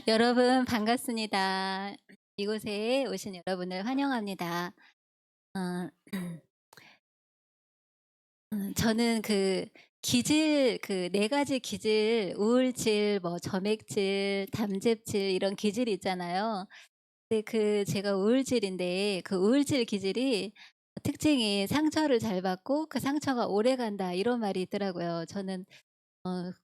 여러분 반갑습니다. 이곳에 오신 여러분을 환영합니다. 어 저는 그 네 가지 기질, 우울질, 뭐 점액질, 담즙질 이런 기질이 있잖아요. 근데 제가 우울질인데 그 우울질 기질이 특징이 "상처를 잘 받고 그 상처가 오래간다." 이런 말이 있더라고요. 저는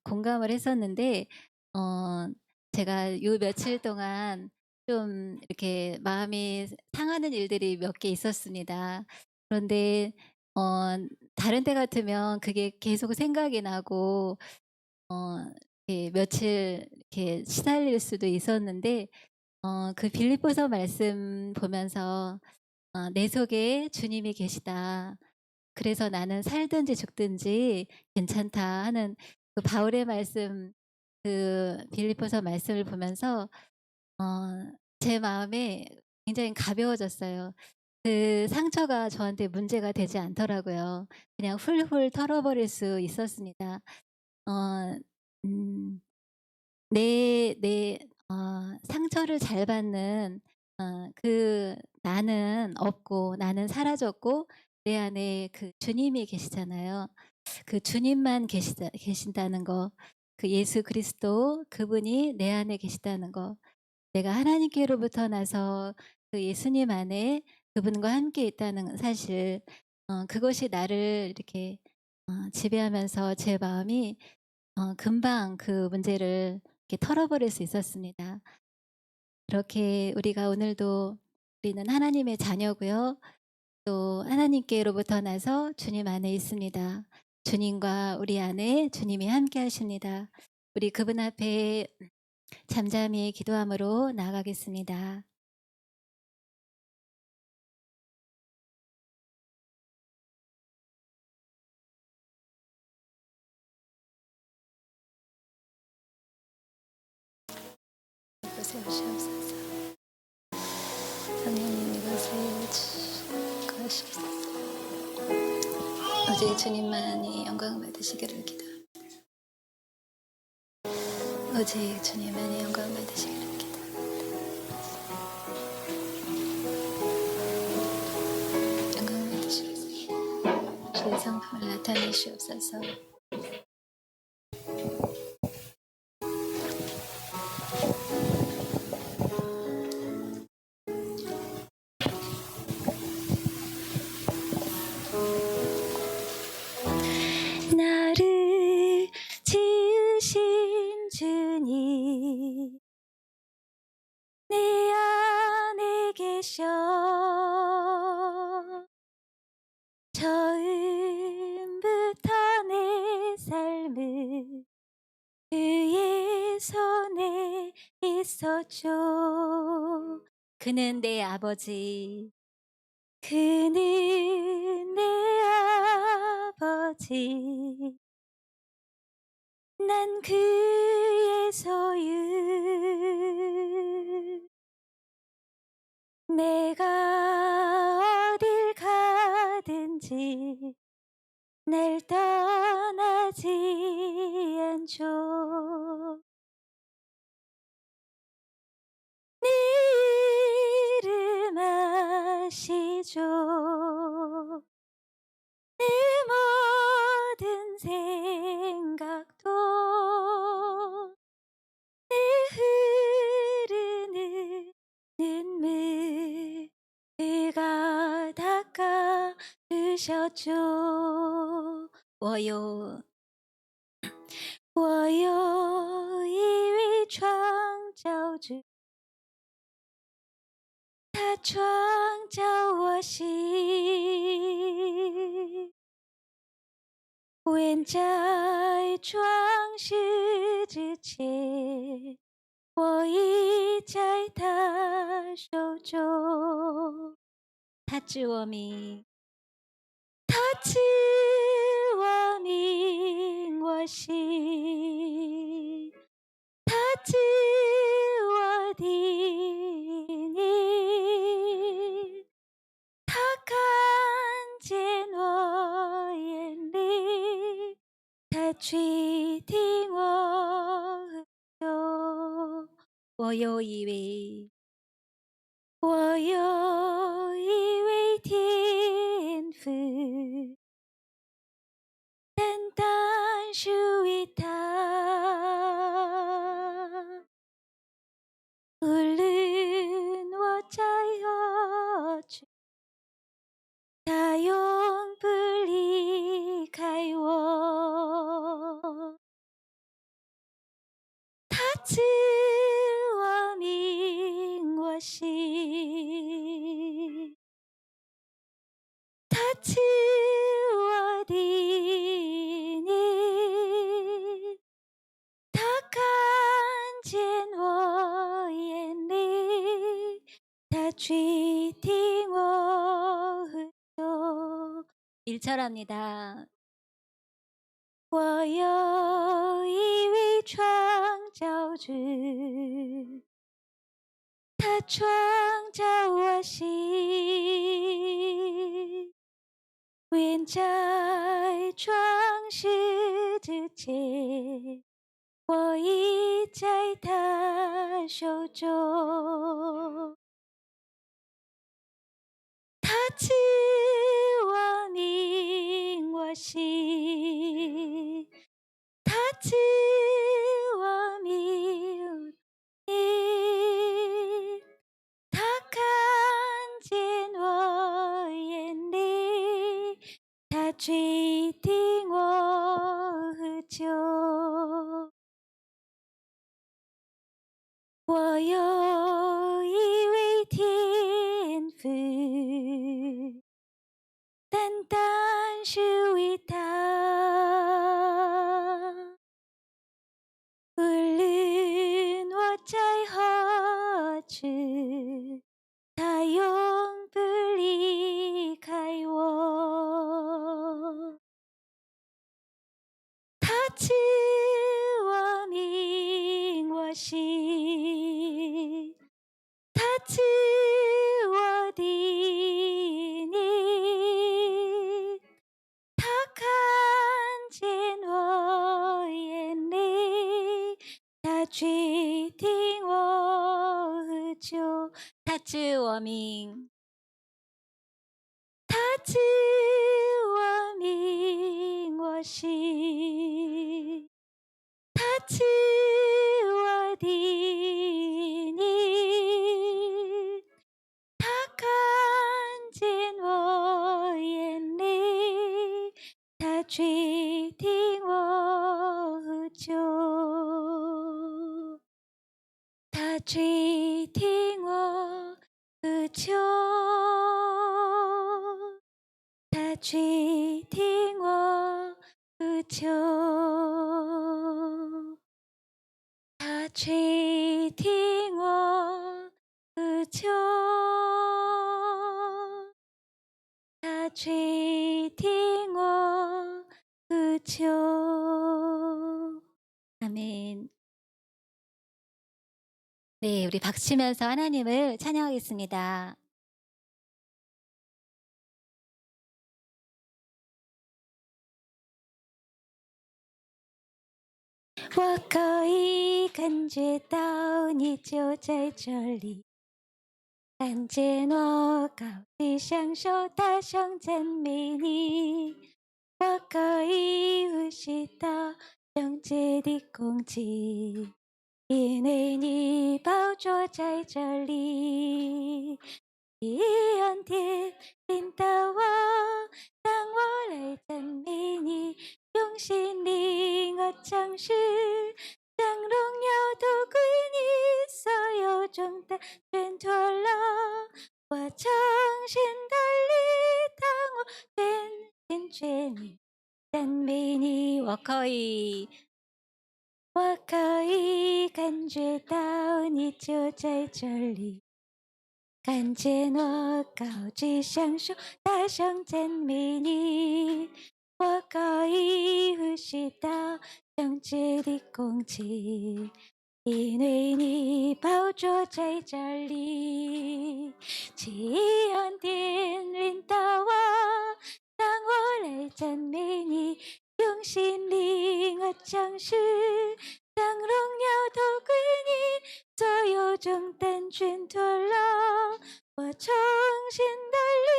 공감을 했었는데 어 제가 요 며칠 동안 좀 이렇게 마음이 상하는 일들이 몇 개 있었습니다. 그런데 어 다른 때 같으면 그게 계속 생각이 나고 어 이렇게 며칠 이렇게 시달릴 수도 있었는데 빌립보서 말씀 보면서 '내 속에 주님이 계시다. 그래서 나는 살든지 죽든지 괜찮다.' 하는 그 바울의 말씀, 빌립보서 말씀을 보면서 제 마음에 굉장히 가벼워졌어요. 그 상처가 저한테 문제가 되지 않더라고요. 그냥 훌훌 털어버릴 수 있었습니다. 어 음 내 상처를 잘 받는 나는 없고 나는 사라졌고 내 안에 그 주님이 계시잖아요. 그 주님만 계신다는 거, 그 예수 그리스도 그분이 내 안에 계시다는 거, 내가 하나님께로부터 나서 그 예수님 안에 그분과 함께 있다는 사실, 그것이 나를 이렇게 지배하면서 제 마음이 금방 그 문제를 이렇게 털어버릴 수 있었습니다. 그렇게 우리가 오늘도 우리는 하나님의 자녀고요. 또 하나님께로부터 나서 주님 안에 있습니다. 주님과 우리 안에 주님이 함께 하십니다. 우리 그분 앞에 잠잠히 기도함으로 나아가겠습니다. 이곳에 오시옵소서. 성령님 이곳에 거하시옵소서. 오직 주님만이 영광 받으시기를 기도합니다. 오직 주님만이 영광 받으시기를 기도합니다. 영광 받으시옵소서. 주의 성품을 나타내시옵소서. 나를 지으신 주님 내 안에 계셔 처음부터 내 삶을 그의 손에 있었죠. 그는 내 아버지, 그는 내 아버지, 난 그의 소유. 내가 어딜 가든지 날 떠나지 않죠. 내 이름 아시죠. 내 모든 생각도 내 흐르는 눈물 그가 닦아 주셨죠. 我有一位创造主，他创造我心，远在创世之前，我已在他手中。他知我名，他知我名，我心。他知我的名，他看见我眼里，他垂听我呼救。我有一位，我有一位天父，单单属于他。无论我在何处，他永不离开我。他赐我名，我心，他赐我的你，他看见我眼里，他垂听我呼求。일절합니다. 我有一位创造主，他创造我心，远在创世之前，我已在他手中。他赐我名，我心，他赐我名，他看见我眼里，他垂听我呼求。我有一位天父，单单属于他。无论我在何处，他永不离开我。他赐我名，我心，他赐我的你，他看见我眼里，他垂听我呼求。他赐我名，他赐我名，我心，他赐我的你，他看见我眼里，他垂听我呼求，他垂听我呼求，他垂听我呼求，他垂听我呼求，他垂听我呼求。아멘. 네, 우리 박치면서 하나님을 찬양하겠습니다. 我可以感觉到你就在这里，看见我高举双手大声赞美你。我可以呼吸到圣洁的空气，因为你宝座在这里。你恩典领导我，当我来赞美你，用心灵和诚实，将荣耀都归你，所有重担全脱了。我诚心的力，当我全心全意赞美你，我可以感觉到你就在这里。看见我高举双手，大声赞美你。我可以呼吸到圣洁的空气，因为你宝座在这里。奇恩典领导我，当我来赞美你，用心灵和诚实，将荣耀都归你，所有重担全脱了，我重新的力，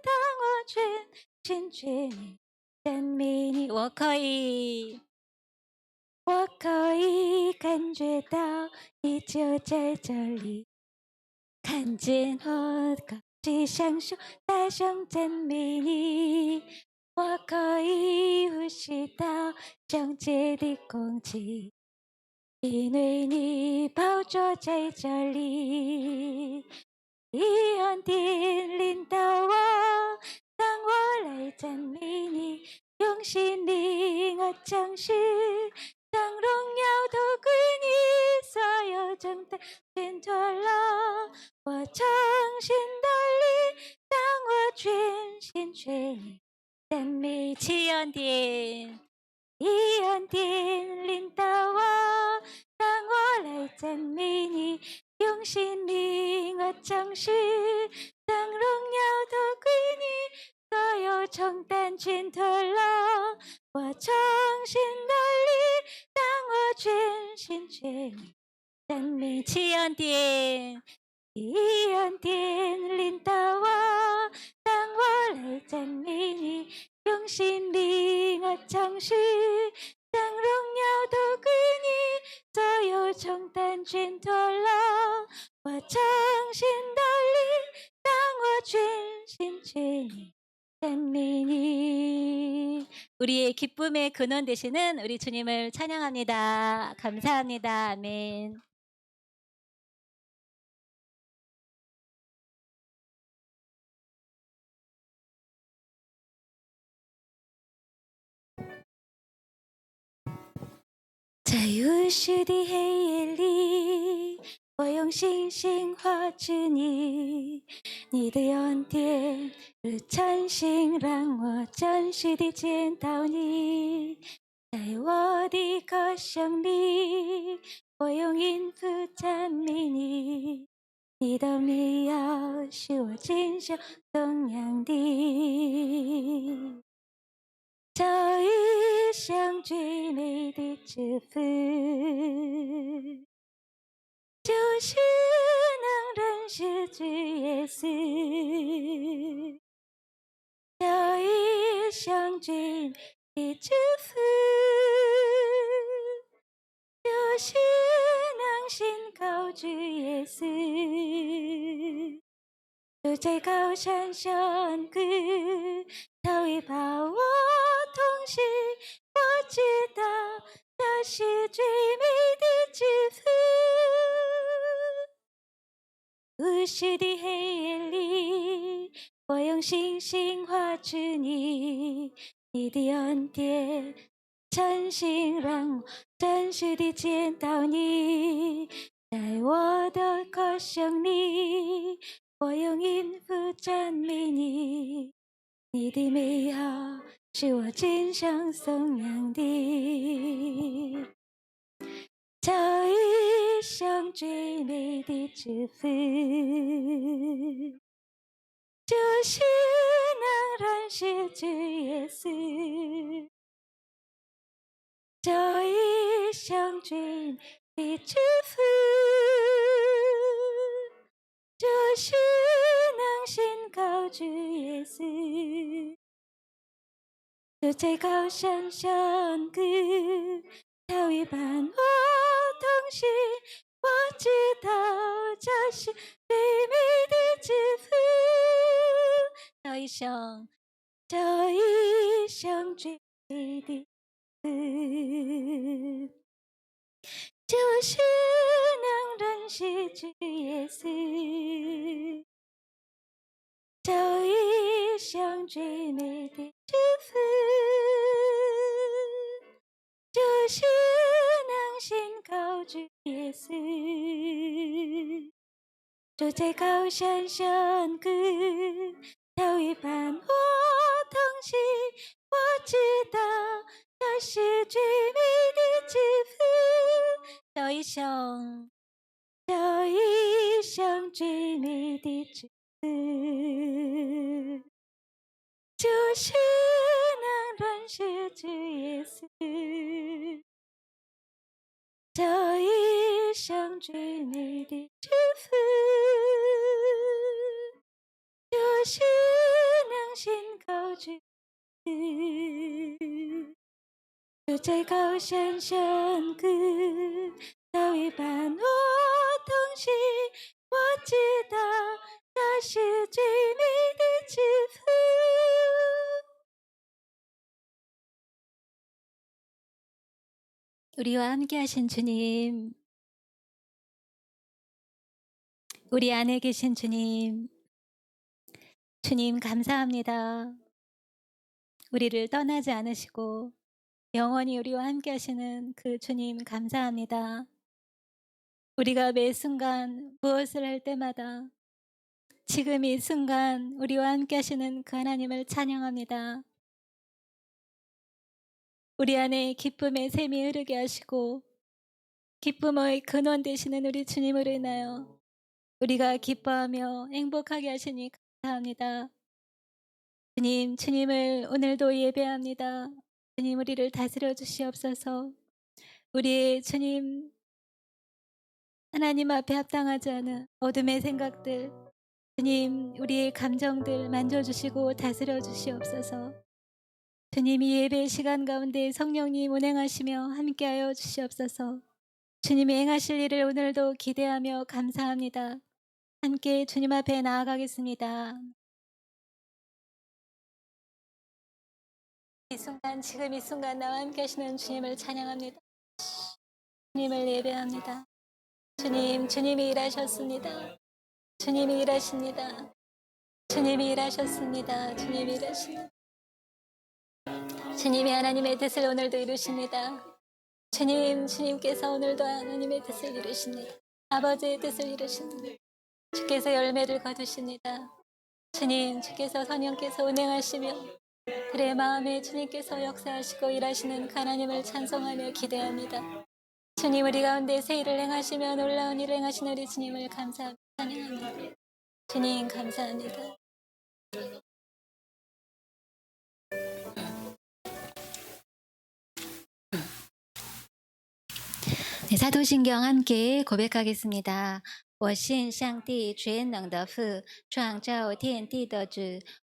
当我全心全意赞美你，我可以感觉到你就在这里，看见我高举双手，大声赞美你。我可以呼吸到圣洁的空气，因为你宝座在这里。你恩典领导我，当我来赞美你，用心灵和诚实，将荣耀都归你，所有重担全脱了。我诚心的力，当我全心全意赞美其恩典，以恩典领导我，当我来赞美你，用心灵和诚实，将荣耀都归你，所有重担全脱了。我诚心的力，当我全心全意赞美其恩典，以恩典领导我，当我来赞美你，用心灵和诚实，将荣耀都归你，所有重担全脱了。我诚心的力，当我全心全意赞美你. 우리의 기쁨의 근원 되시는 우리 주님을 찬양합니다. 감사합니다. 아멘. 자유시的黑夜里，我用星星画着你，你的恩典如晨星，让我真实地见到你。在我的歌声里，我用音符赞美你，你的美好是我今生颂扬的。这一生最美的祝福，就是能认识主耶稣。这一生最美的祝福，就是能信靠主耶稣。住在高山上谷，他会把我同行。我知道这是最美的祝福。无数的黑夜里，我用星星画着你，你的恩典晨星，让我真实地见到你。在我的歌声里，我用音符赞美你，你的美好是我今生颂扬的。这一生最美的祝福，就是能认识主耶稣。这一生最美的祝福，就是能信靠主耶稣。住在高山上谷，他会伴我同行。我知道这是最美的祝福。这一生最美的祝福，就是能认识主耶稣。这一生最美的祝福，就是能信靠主耶稣。住在高山上谷，他会伴我同行。我知道这是最美的祝福。这一生最美的祝福，就是能认识主耶稣。这一相聚你的祝福，就是良心高举。就在高山相隔，早已伴我同行。我知道那是最美的祝福。 우리와 함께 하신 주님, 우리 안에 계신 주님, 주님 감사합니다. 우리를 떠나지 않으시고 영원히 우리와 함께 하시는 그 주님 감사합니다. 우리가 매 순간 무엇을 할 때마다 지금 이 순간 우리와 함께 하시는 그 하나님을 찬양합니다. 우리 안에 기쁨의 샘이 흐르게 하시고 기쁨의 근원 되시는 우리 주님으로 인하여 우리가 기뻐하며 행복하게 하시니 감사합니다. 주님, 주님을 오늘도 예배합니다. 주님, 우리를 다스려 주시옵소서. 우리의 주님, 하나님 앞에 합당하지 않은 어둠의 생각들, 주님, 우리의 감정들 만져주시고 다스려 주시옵소서. 주님, 이 예배 시간 가운데 성령님 운행하시며 함께하여 주시옵소서. 주님이 행하실 일을 오늘도 기대하며 감사합니다. 함께 주님 앞에 나아가겠습니다. 이 순간, 지금 이 순간 나와 함께 하시는 주님을 찬양합니다. 주님을 예배합니다. 주님, 주님이 일하셨습니다. 주님이 일하십니다. 주님이 일하셨습니다. 주님이 일하십니다. 주님이 하나님의 뜻을 오늘도 이루십니다. 주님, 주님께서 오늘도 하나님의 뜻을 이루십니다. 아버지의 뜻을 이루십니다. 주께서 열매를 거두십니다. 주님, 주께서 성령께서 운행하시며 그의 마음에 주님께서 역사하시고 일하시는 하나님을 찬송하며 기대합니다. 주님, 우리 가운데 새 일을 행하시며 놀라운 일을 행하시는 우리 주님을 감사합니다. 찬양합니다. 주님 감사합니다. 네, 사도신경 함께 고백하겠습니다. 我信上帝全能的父，创造天地的主。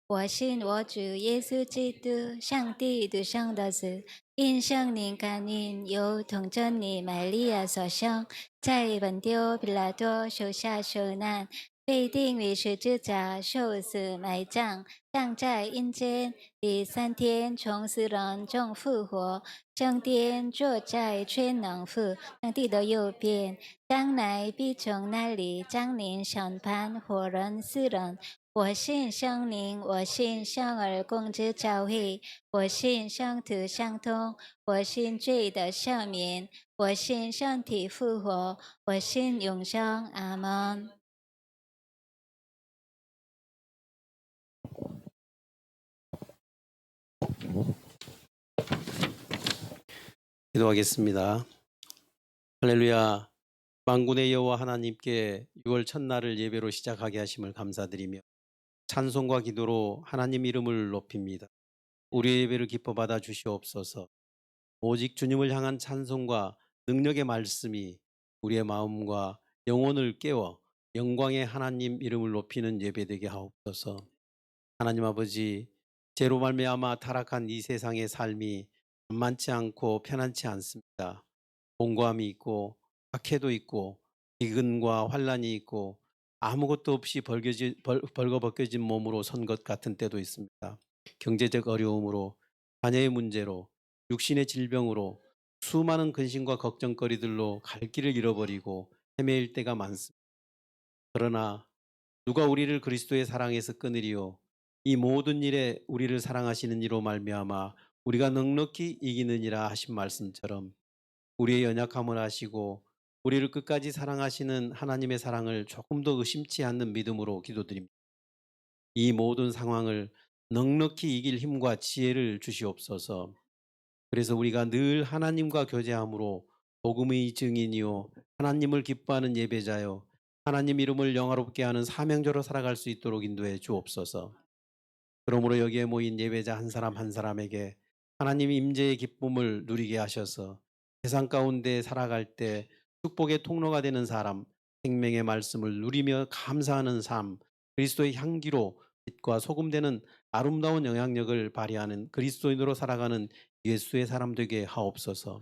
我信我主耶稣基督，上帝独生的子，因圣灵感应，由童真女玛利亚所生，在本丢比拉多手下受难，被钉于十字架，受死埋葬，葬在阴间，第三天从死人中复活，升天坐在全能父上帝的右边，将来必从那里降临审判活人死人。我信圣灵，我信圣而共之教会，我信圣徒相通，我信罪的赦免，我信身体复活，我信永生。阿门。 기도하겠습니다. 할렐루야. 만군의 여호와 하나님께 6월 첫날을 예배로 시작하게 하심을 감사드리며 찬송과 기도로 하나님 이름을 높입니다. 우리의 예배를 기뻐 받아 주시옵소서. 오직 주님을 향한 찬송과 능력의 말씀이 우리의 마음과 영혼을 깨워 영광의 하나님 이름을 높이는 예배되게 하옵소서. 하나님 아버지, 죄로 말미암아 타락한 이 세상의 삶이 만만치 않고 편안치 않습니다. 공고함이 있고 박해도 있고 기근과 환란이 있고 아무것도 없이 벌거벗겨진 몸으로 선 것 같은 때도 있습니다. 경제적 어려움으로, 자녀의 문제로, 육신의 질병으로 수많은 근심과 걱정거리들로 갈 길을 잃어버리고 헤매일 때가 많습니다. 그러나 누가 우리를 그리스도의 사랑에서 끊으리요? 이 모든 일에 우리를 사랑하시는 이로 말미암아 우리가 넉넉히 이기느니라 하신 말씀처럼 우리의 연약함을 아시고 우리를 끝까지 사랑하시는 하나님의 사랑을 조금도 의심치 않는 믿음으로 기도드립니다. 이 모든 상황을 넉넉히 이길 힘과 지혜를 주시옵소서. 그래서 우리가 늘 하나님과 교제함으로 복음의 증인이요 하나님을 기뻐하는 예배자요 하나님 이름을 영화롭게 하는 사명자로 살아갈 수 있도록 인도해 주옵소서. 그러므로 여기에 모인 예배자 한 사람 한 사람에게 하나님 임재의 기쁨을 누리게 하셔서 세상 가운데 살아갈 때 축복의 통로가 되는 사람, 생명의 말씀을 누리며 감사하는 삶, 그리스도의 향기로 빛과 소금 되는 아름다운 영향력을 발휘하는 그리스도인으로 살아가는 예수의 사람 되게 하옵소서.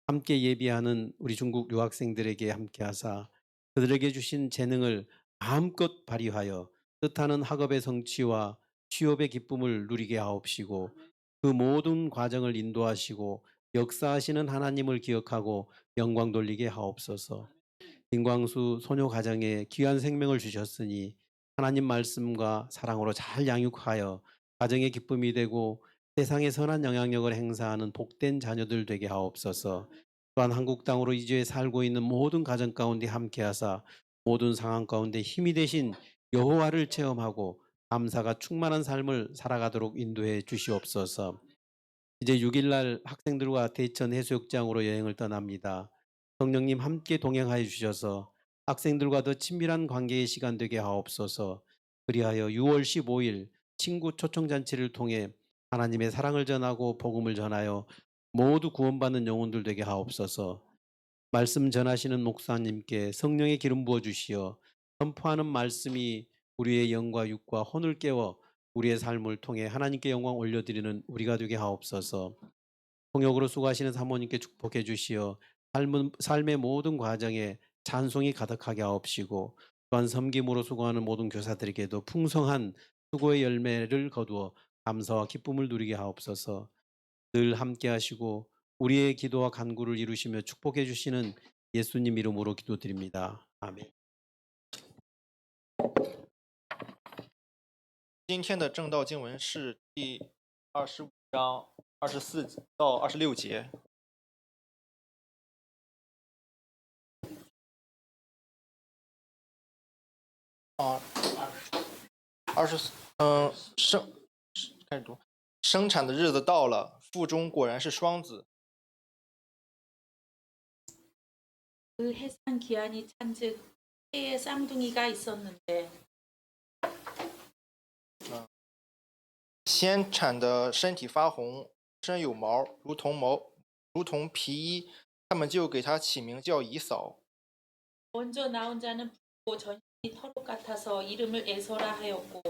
함께 예비하는 우리 중국 유학생들에게 함께하사 그들에게 주신 재능을 마음껏 발휘하여 뜻하는 학업의 성취와 취업의 기쁨을 누리게 하옵시고 그 모든 과정을 인도하시고 역사하시는 하나님을 기억하고 영광 돌리게 하옵소서. 김광수 소녀 가정에 귀한 생명을 주셨으니 하나님 말씀과 사랑으로 잘 양육하여 가정의 기쁨이 되고 세상에 선한 영향력을 행사하는 복된 자녀들 되게 하옵소서. 또한 한국 땅으로 이주해 살고 있는 모든 가정 가운데 함께하사 모든 상황 가운데 힘이 되신 여호와를 체험하고 감사가 충만한 삶을 살아가도록 인도해 주시옵소서. 이제 6일 날 학생들과 대천 해수욕장으로 여행을 떠납니다. 성령님 함께 동행하여 주셔서 학생들과 더 친밀한 관계의 시간 되게 하옵소서. 그리하여 6월 15일 친구 초청잔치를 통해 하나님의 사랑을 전하고 복음을 전하여 모두 구원받는 영혼들 되게 하옵소서. 말씀 전하시는 목사님께 성령의 기름 부어 주시어 선포하는 말씀이 우리의 영과 육과 혼을 깨워 우리의 삶을 통해 하나님께 영광 올려드리는 우리가 되게 하옵소서. 통역으로 수고하시는 사모님께 축복해 주시어 삶의 모든 과정에 찬송이 가득하게 하옵시고 또한 섬김으로 수고하는 모든 교사들에게도 풍성한 수고의 열매를 거두어 감사와 기쁨을 누리게 하옵소서. 늘 함께 하시고 우리의 기도와 간구를 이루시며 축복해 주시는 예수님 이름으로 기도드립니다. 아멘. 今天的正道经文是第25章24到26节。开始读。生产的日子到了，腹中果然是双子。 그 해산 기한이 찬즉 해에 쌍둥이가 있었는데 先产的身体发红，身有毛，如同皮衣，他们就给它起名叫以扫。 먼저 나온 자는 붉고 전신이 털옷 같아서 이름을 에서라 하였고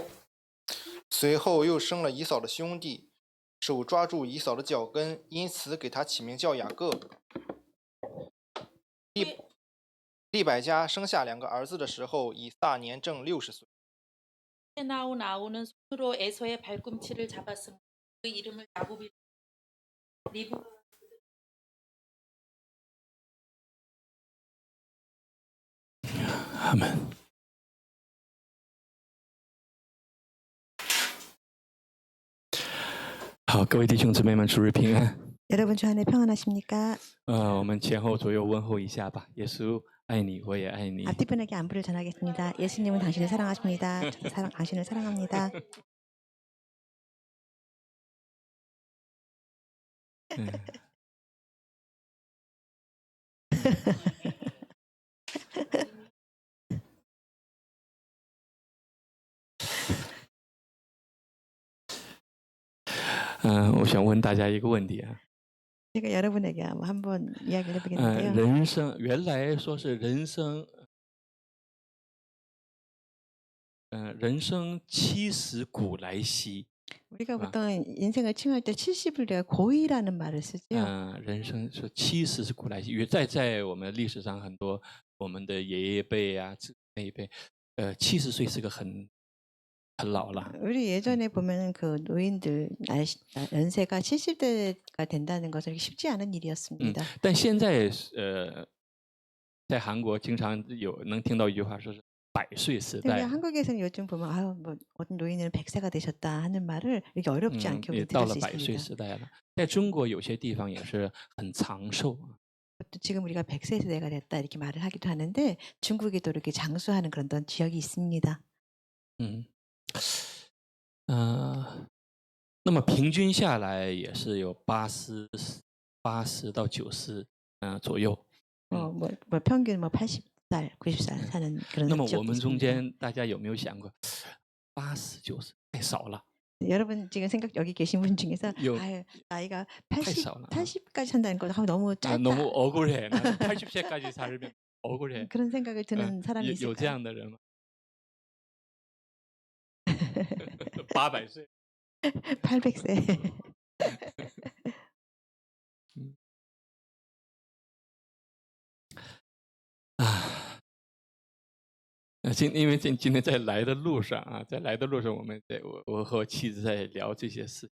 随后又生了以扫的兄弟，手抓住以扫的脚跟，因此给他起名叫雅各。利百加生下2个儿子的时候，以撒年正60岁。 새 나온 아우는 손으로 에서의 발꿈치를 잡았으므로 그 이름을 야곱이라 리브가 아멘.好，各位弟兄姊妹们，主日平安。 여러분 주 안에 평안하십니까? 我们前后左右问候一下吧。耶稣爱你，我也爱你。 앞뒤 분에게 안부를 전하겠습니다. 예수님은 당신을 사랑하십니다. 저도 당신을 사랑합니다. 네. 我想问大家一个问题啊。 제가 여러분에게 한번 이야기를 해보겠는데요. 人生原来说是人生70古来稀。 우리가 보통 인생을 칭할 때 70을 내가 고이라는 말을 쓰죠. 人生是70是古来稀，在我们历史上很多我们的爷爷辈啊那一辈，70岁是个很老了。 우리 예전에 보면은 그 노인들 연세가 70대가 된다는 것은 쉽지 않은 일이었습니다. 但现在在韩国经常能听到一句话，说是100岁时 근데 代。 한국에서는 요즘 보면 아유 뭐 어떤 노인은 100세가 되셨다 하는 말을 이렇게 어렵지 않게 也 우리 到 들을 了 수 100岁 있습니다. 时代了。在中国有些地方也是很长寿。 또 지금 우리가 100세 세대가 됐다 이렇게 말을 하기도 하는데 중국에도 이렇게 장수하는 그런 지역이 있습니다. 那么平均下来也是有80到90左右。 뭐 평균 뭐 80살, 90살 사는 그런 那么 지역이 我们中 있습니다. 间大家有没有想过，80、90太少了？ 여러분 지금 생각 여기 계신 분 중에서 요- 아유, 나이가 太 80, 少了啊 80까지 산다는 거 너무 짧다. 너무 억울해. 나는 80세까지 살면 억울해. 그런 생각을 드는 사람이 有这 있을까요? 样的人吗？ 800岁。 800세.啊，因为今天在来的路上啊，在来的路上，我和我妻子在聊这些事。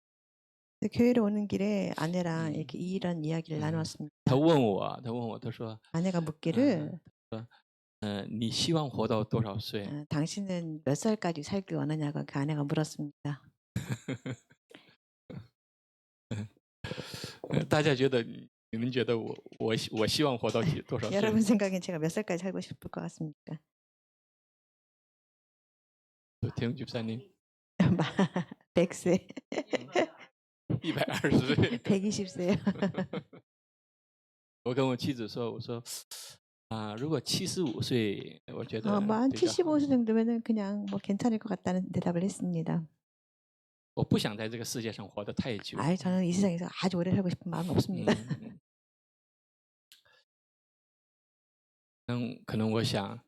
교회로 오는 길에 아내랑 이렇게 이런 이야기를 나누었습니다. 他问我，他说， 아내가 묻기를 你希望活到多少岁？ 당신은 몇 살까지 살길 원하냐고 그 아내가 물었습니다. 大家觉得你们觉得我希望活到多少岁？ 여러분 생각엔 제가 몇 살까지 살고 싶을 것 같습니까? 田집사님 100세, 120岁。 120세요. 我跟我妻子说，我说如果75岁，我觉得 뭐 한 比较好 75세 정도면은 그냥 뭐 괜찮을 것 같다는 대답을 했습니다. 我不想在这个世界上活得太久。 아유, 저는 이 세상에서 아주 오래 살고 싶은 마음은 없습니다. 可能我想，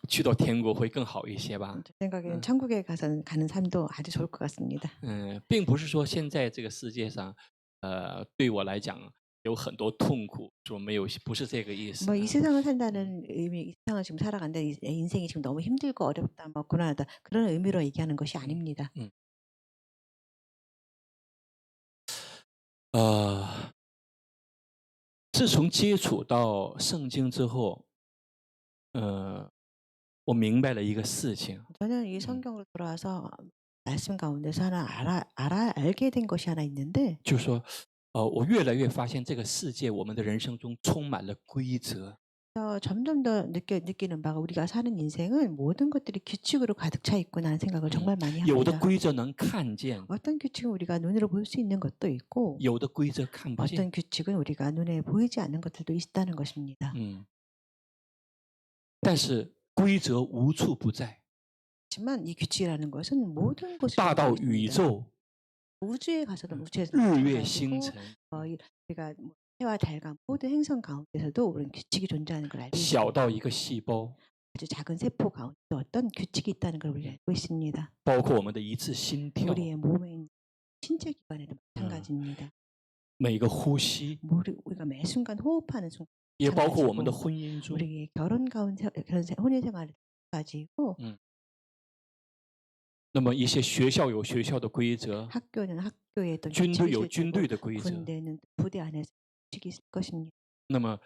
去到天国会更好一些吧。 제 생각에는 천국에 가는 삶도 아주 좋을 것 같습니다. 并不是说现在这个世界上，对我来讲有很多痛苦，说没有，不是这个意思。 뭐 이 세상을 산다는 의미, 이 세상을 지금 살아간다, 이 인생이 지금 너무 힘들고 어렵다, 뭐 고난하다 그런 의미로 얘기하는 것이 아닙니다. 自从接触到圣经之后，我明白了一个事情， 저는 이 성경을 돌아와서 말씀 가운데서 하나 알게 된 것이 하나 있는데, 就是说，我越来越发现这个世界，我们的人生中充满了规则。 점점 더 느끼는 바가 우리가 사는 인생은 모든 것들이 규칙으로 가득 차 있구나 하는 생각을 정말 많이 有的 합니다. 规则能看见， 어떤 규칙은 우리가 눈으로 볼 수 있는 것도 있고 有的规则看不见。 어떤 규칙은 우리가 눈에 보이지 않는 것들도 있다는 것입니다. 但是规则无处不在， 하지만 이 규칙이라는 것은 모든 곳에 大到宇 있습니다. 宙、 우주에 가서도 우주에서 日月 마찬가지고, 星辰， 우리가 뭐 해와 달과 모든 행성 가운데서도 우리는 규칙이 존재하는 걸 알고 小 있습니다. 到一个细胞， 아주 작은 세포 가운데도 어떤 규칙이 있다는 걸 우리가 알고 있습니다. 包括我们的一次心跳， 우리의 몸에 있는 신체 기관에도 마찬가지입니다. 每个呼吸， 우리가 매 순간 호흡하는 순간, 也包括我们的婚姻中， 우리의 결혼 가운데 혼인 생활을 가지고 那么一些学校有学校的规则， 학교는 학교에 어떤 军队 규칙이 有 있을 军 테고, 队的规则， 군대는 부대 안에서 규칙이 있을 것입니다. 那么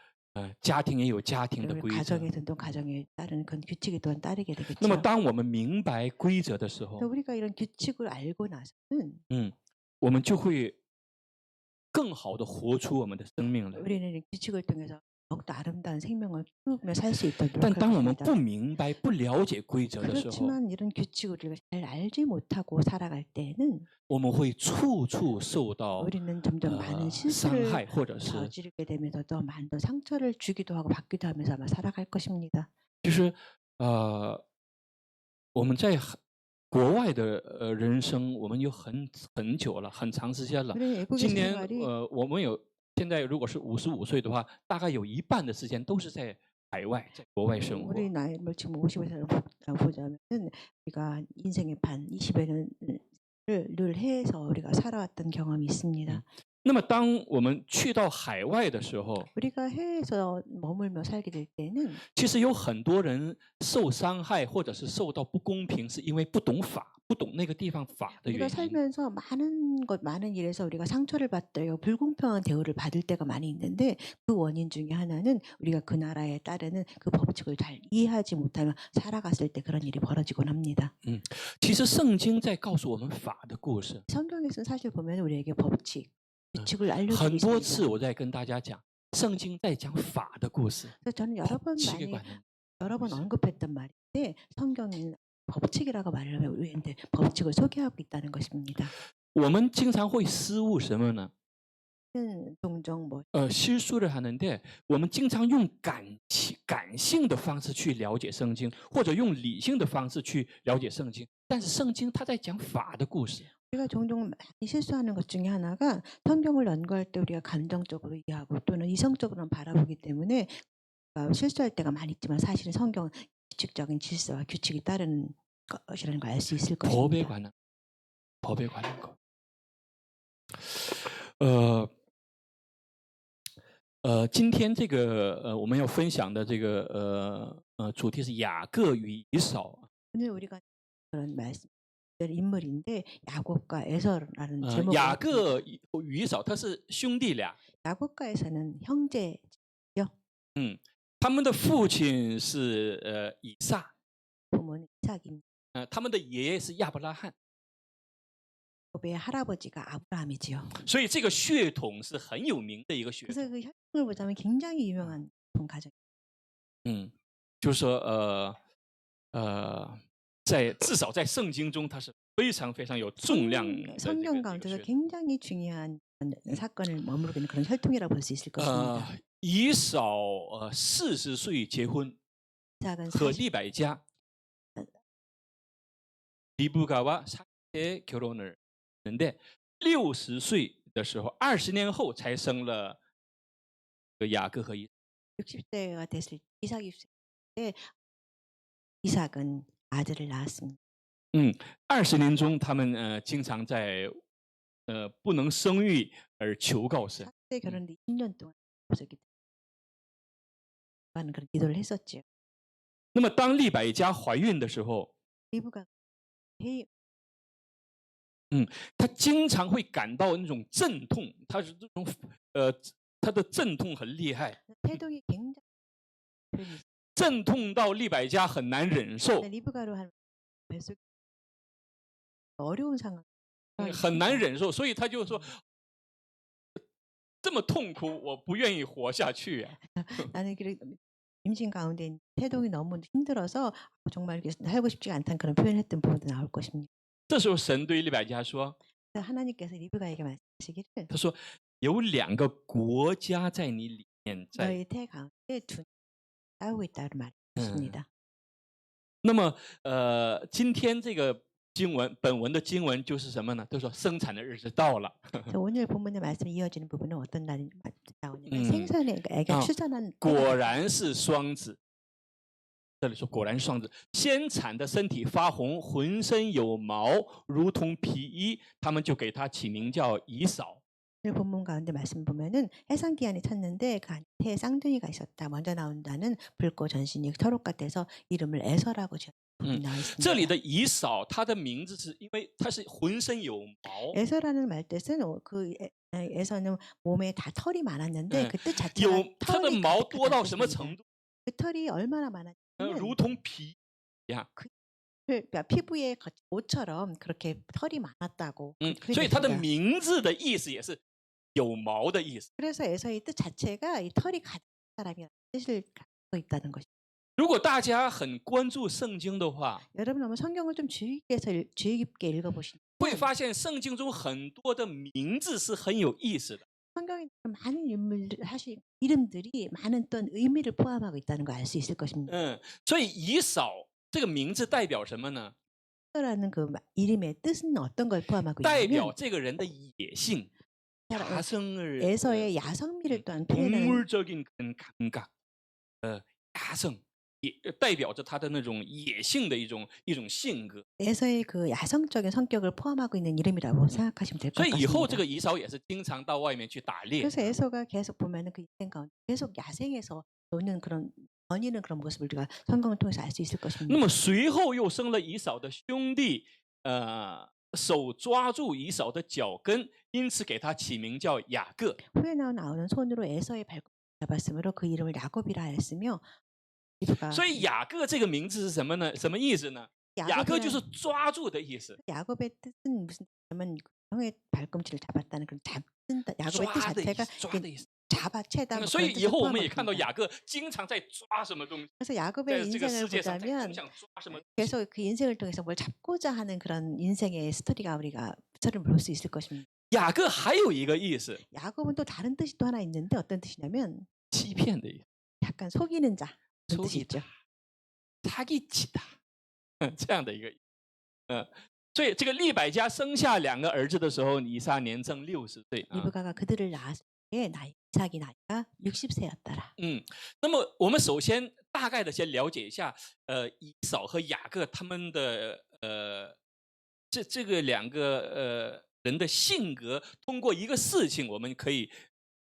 家庭也有家庭的 그리고 规则。 가정에서도 가정에 따른 그런 규칙이 또한 따르게 那 되겠죠. 么当我们明白规则的时候， 그래서 우리가 이런 규칙을 알고 나서는 我们就会更好的活出我们的生命来。 우리는 이 규칙을 통해서 더욱더 아름다운 생명을 키우며 살 수 있도록 但当我们 노력합니다. 不明白、不了解规则的时候， 그렇지만 이런 규칙을 우리가 잘 알지 못하고 살아갈 때는 我们会处处受到 우리는 점점 많은 伤 실수를 害，或者是 저지르게 되면서 더 많은 상처를 주기도 하고 받기도 하면서 아마 살아갈 것입니다. 就是我们在国外的人生，我们有很久了，很长时间了。 우리 외국의 今年 생활이 我们有现在如果是55岁的话，大概有一半的时间都是在海外，在国外生活。 우리 나이 뭐 지금 50에서 보자면은 우리가 인생의 반 20여 년을 늘 해에서 우리가 살아왔던 경험이 있습니다. 那么当我们去到海外的时候， 우리가 해에서 머물며 살게 될 때는 其实有很多人受伤害或者是受到不公平，是因为不懂法，不懂那个地方法的 우리가 原因。 살면서 많은 일에서 우리가 상처를 받고요, 불공평한 대우를 받을 때가 많이 있는데 그 원인 중에 하나는 우리가 그 나라에 따르는 그 법칙을 잘 이해하지 못하며 살아갔을 때 그런 일이 벌어지곤 합니다. 其实圣经在告诉我们法的故事， 성경에서는 사실 보면 우리에게 법칙, 규칙을 알려주고 很多 있습니다. 次我在跟大家讲，圣经在讲法的故事， 그래서 저는 여러 번 七个 많이 管的 여러 번 언급했던 말인데 성경은 법칙이라고 말을 하면 우리한테 법칙을 소개하고 있다는 것입니다. 我们经常会失误什么呢？ 종종 뭐 실수를 하는데 我们经常用感性的方式去了解圣经，或者用理性的方式去了解圣经，但是圣经它在讲法的故事。 우리가 종종 많이 실수하는 것 중에 하나가 성경을 연구할 때 우리가 감정적으로 이해하고 또는 이성적으로만 바라보기 때문에 실수할 때가 많이 있지만 사실은 성경은 규칙적인 질서와 규칙이 따르는 것이라는 걸 알 수 있을 법에 것입니다. 관한 것. 今天这个我们要分享的这个主题是雅各与以扫。 오늘 우리가 그런 말씀 인물인데 야곱과 에서라는 제목을 雅 갖고 各 있습니다. 与以扫他是兄弟俩， 야곱과 에서는 형제 他们的父亲是以撒， 부모는 이삭입니다. 他们的爷爷是亚伯拉罕， 야곱의 할아버지가 아브라함이지요. 所以这个血统是很有名的一个血统。 그래서 그 혈통을 보자면 굉장히 유명한 가정. 就是说至少在圣经中，它是非常非常有重量的这个 성경 가운데서 血统。 굉장히 중요한 사건을 머무르고 있는 그런 혈통이라고 볼 수 있을 것입니다. 以扫40岁结婚， 이삭은 和 40, 利百加리브가와 40세 결혼을 했는데 60岁的时候，20年后才生了雅各和以。 60세가 됐을 때 이삭이 60세 때 이삭은 아들을 낳았습니다. 20年中，他们经常在不能生育而求告神。 40세 결혼 뒤 10년 동안 없었기 때문에 그런 기도를 했었지요. 那么当利百加怀孕的时候， 리브가 해 她经常会感到那种阵痛，她是这种她的阵痛很厉害， 태동이 굉장히 표현이 있어요. 阵痛到利百加很难忍受， 리브가로 한 뱃속 어려운 상황 很难忍受，所以她就说这么痛苦，我不愿意活下去啊。 나는 임신 가운데 태동이 너무 힘들어서 정말 이렇게 살고 싶지가 않다는 그런 표현했던 부분도 나올 것입니다. 这时候神对利百加说 그래서 하나님께서 리브가에게 말씀하시기를 他说有2个国家在你里面在。 너희 태 가운데 두 싸우고 있다는 말이었습니다. 那么今天这个本文的经文就是什么呢？都说生产的日子到了。 그래서 오늘 본문의 말씀이 이어지는 부분은 어떤 날이 나오냐면 음. 생선의 애가 아, 출산한 果然是双子。这里说果然是双子，先产的身体发红，浑身有毛，如同皮衣，他们就给他起名叫以扫。 오늘 본문 가운데 말씀 보면은 해산기한이 찼는데 그 안에 쌍둥이가 있었다. 먼저 나온다는 붉고 전신이 털옷 같아서 이름을 에서라고 지은 부분이 나와 这里 있습니다. 的以扫，他的名字是因为他是浑身有毛， 에서라는 말 뜻은 그 에서는 몸에 다 털이 많았는데 네. 그 뜻 자체가 有他的 털이 毛 가득하다는 多到什么 뜻입니다. 程度？ 그 털이 얼마나 많았냐면 如同皮一样。 그러니까 피부에 옷처럼 그렇게 털이 많았다고. 所以它的 표현했습니다. 名字的意思也是有毛的意思。 그래서 에서의 뜻 자체가 이 털이 가득한 사람이라는 뜻을 갖고 있다는 것입니다. 如果大家很关注圣经的话， 여러분 한번 성경을 좀 주의 깊게 읽어보시면 会发现圣经中很多的名字是很有意思的。 성경에 많은 인물들 사실 이름들이 많은 또 의미를 포함하고 있다는 걸 알 수 있을 것입니다. 所以以扫这个名字代表什么呢？ 라는 그 이름의 뜻은 어떤 걸 포함하고 代表 있냐면 这个人的野性， 야성을 에서의 야성미를 또한 표현하는 동물적인 그런 감각， 야성也代表着他的那种野性的一种性格。 에서의 그 야성적인 성격을 포함하고 있는 이름이라고 생각하시면 될 것 所以以后这 같습니다. 个以扫也是经常到外面去打猎。 그래서 에서가 계속 보면은 그 인생 가운데 계속 야생에서 노는 그런 거니는 그런 모습을 우리가 성경을 통해서 알 수 있을 那 것입니다. 么随后又生了以扫的兄弟，手抓住以扫的脚跟，因此给他起名叫雅各。 후에 나오는 손으로 에서의 발꿈 잡았으므로 그 이름을 야곱이라 하였으며 리브가 所以雅各这个名字是什么呢？什么意思呢？雅各就是 야곱이란 抓住的意思， 야곱의 뜻은 무슨 뜻이냐면 형의 발꿈치를 잡았다는 그런 잡는다. 야곱의 뜻 抓的意 자체가 思，抓的意思。 잡아채다. 뭐 所 그런 以以 뜻을 后我们也 포함하고 看到 있습니다. 雅各经常在抓什么东西， 그래서 在 야곱의 这个 인생을 世界上，总 보자면 想抓什么东西。 계속 그 인생을 통해서 뭘 잡고자 하는 그런 인생의 스토리가 우리가 저를 볼 수 있을 것입니다. 雅各还有一个意思， 야곱은 또 다른 뜻이 또 하나 있는데 어떤 뜻이냐면 欺骗的意思， 약간 속이는 자 그런 속이다. 뜻이죠. 사기치다，这样的一个。所以这个利百加生下2个儿子的时候，以撒年正60岁啊。 리브가가 그들을 낳았을 때 이삭이 나이가 60세였더라. 那么我们首先大概的先了解一下，以扫和雅各他们的这个2个人的性格，通过一个事情，我们可以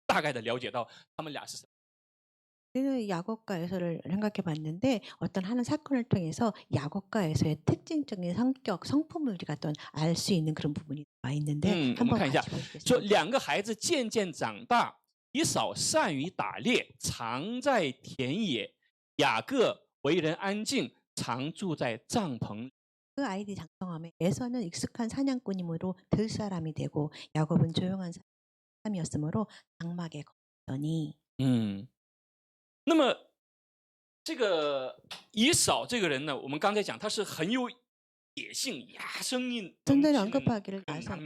大概的了解到他们俩是什么。 우리는 야곱과 에서를 생각해 봤는데 어떤 하는 사건을 통해서 야곱과 에서의 특징적인 성격, 성품을 우리가 또 알 수 있는 그런 부분이 와 있는데 我们 한번 看一下， 같이 说 보시겠습니다. 2个孩子渐渐长大，以扫善于打猎，常在田野；雅各为人安静，常住在帐篷里。 그 아이들이 장성함에 에서는 익숙한 사냥꾼이므로 들 사람이 되고 야곱은 조용한 사람이었으므로 장막에 거하더니. 那么这个以扫这个人呢，我们刚才讲他是很有野性、야성인 좀 전에 넘치는 언급하기를 그 남자.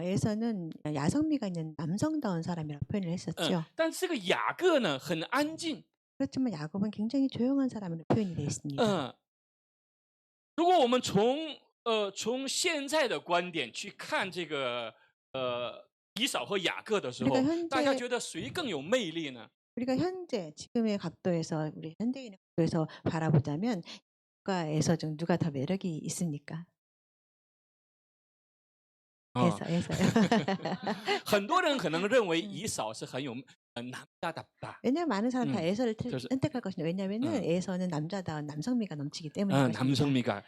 에서는 야성미가 있는 남성다운 사람이라고 표현을 했었죠. 但这个雅各呢，很安静。 그렇지만 야곱은 굉장히 조용한 사람으로 표현이 되어 있습니다. 如果我们从现在的观点去看这个以扫和雅各的时候， 우리가 현재 大家觉得谁更有魅力呢？ 우리가 현재 지금의 각도에서 우리 현대인의 각도에서 바라보자면 야곱과에서 중 누가 더 매력이 있습니까? 啊， 에서요. 很多人可能认为以扫是很有남자답다. 왜냐하면 많은 사람이 다 에서를 그래서- 선택할 것이냐. 왜냐하면은 에서는 남자다운 남성미가 넘치기 때문에. 남성미가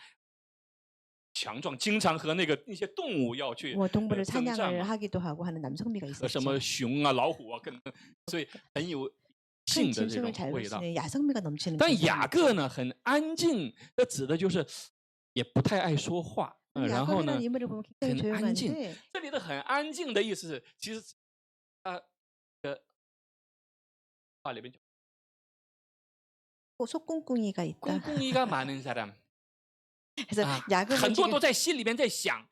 强壮，经常和那些动物要去 뭐 동물을 征战 사냥을 嘛， 하기도 하고 하는 남성미가 和 있었죠. 什么熊啊、老虎啊，可能所以很有 큰 性的这 짐승을 种 잘 味道。 보시는 야성미가 넘치는. 但 그런 雅 사람이죠. 各呢，很安静，这指的就是也不太爱说话。然后呢， 야곱이라는 인물을 보면 굉장히 很安静。 조용한데 这里的很安静的意思是，其实话里面就 속꿍꿍이가 있다. 꿍꿍이가 많은 사람， 그래서 啊， 야곱을 很多 지금 都在心里面在想。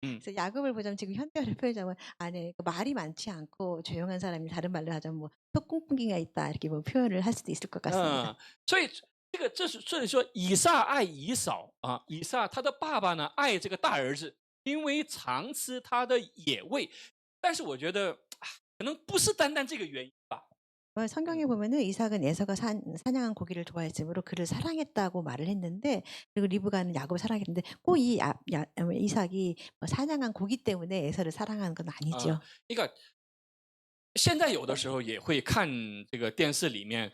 그래서 야곱을 보자면 지금 현대어를 표현하자면 안에 그 말이 많지 않고 조용한 사람이 다른 말로 하자면 뭐 속꿍꿍이가 있다 이렇게 뭐 표현을 할 수도 있을 것 같습니다. 所以所以说以撒爱以扫啊，以撒他的爸爸呢爱这个大儿子，因为常吃他的野味。但是我觉得可能不是单单这个原因吧。 성경에 보면은 이삭은 에서가 사냥한 고기를 좋아했으므로 그를 사랑했다고 말을 했는데 그리고 리브가는 야곱을 사랑했는데 꼭 이 이삭이 뭐 사냥한 고기 때문에 에서를 사랑하는 건 아니죠. 那个现在有的时候也会看这个电视里面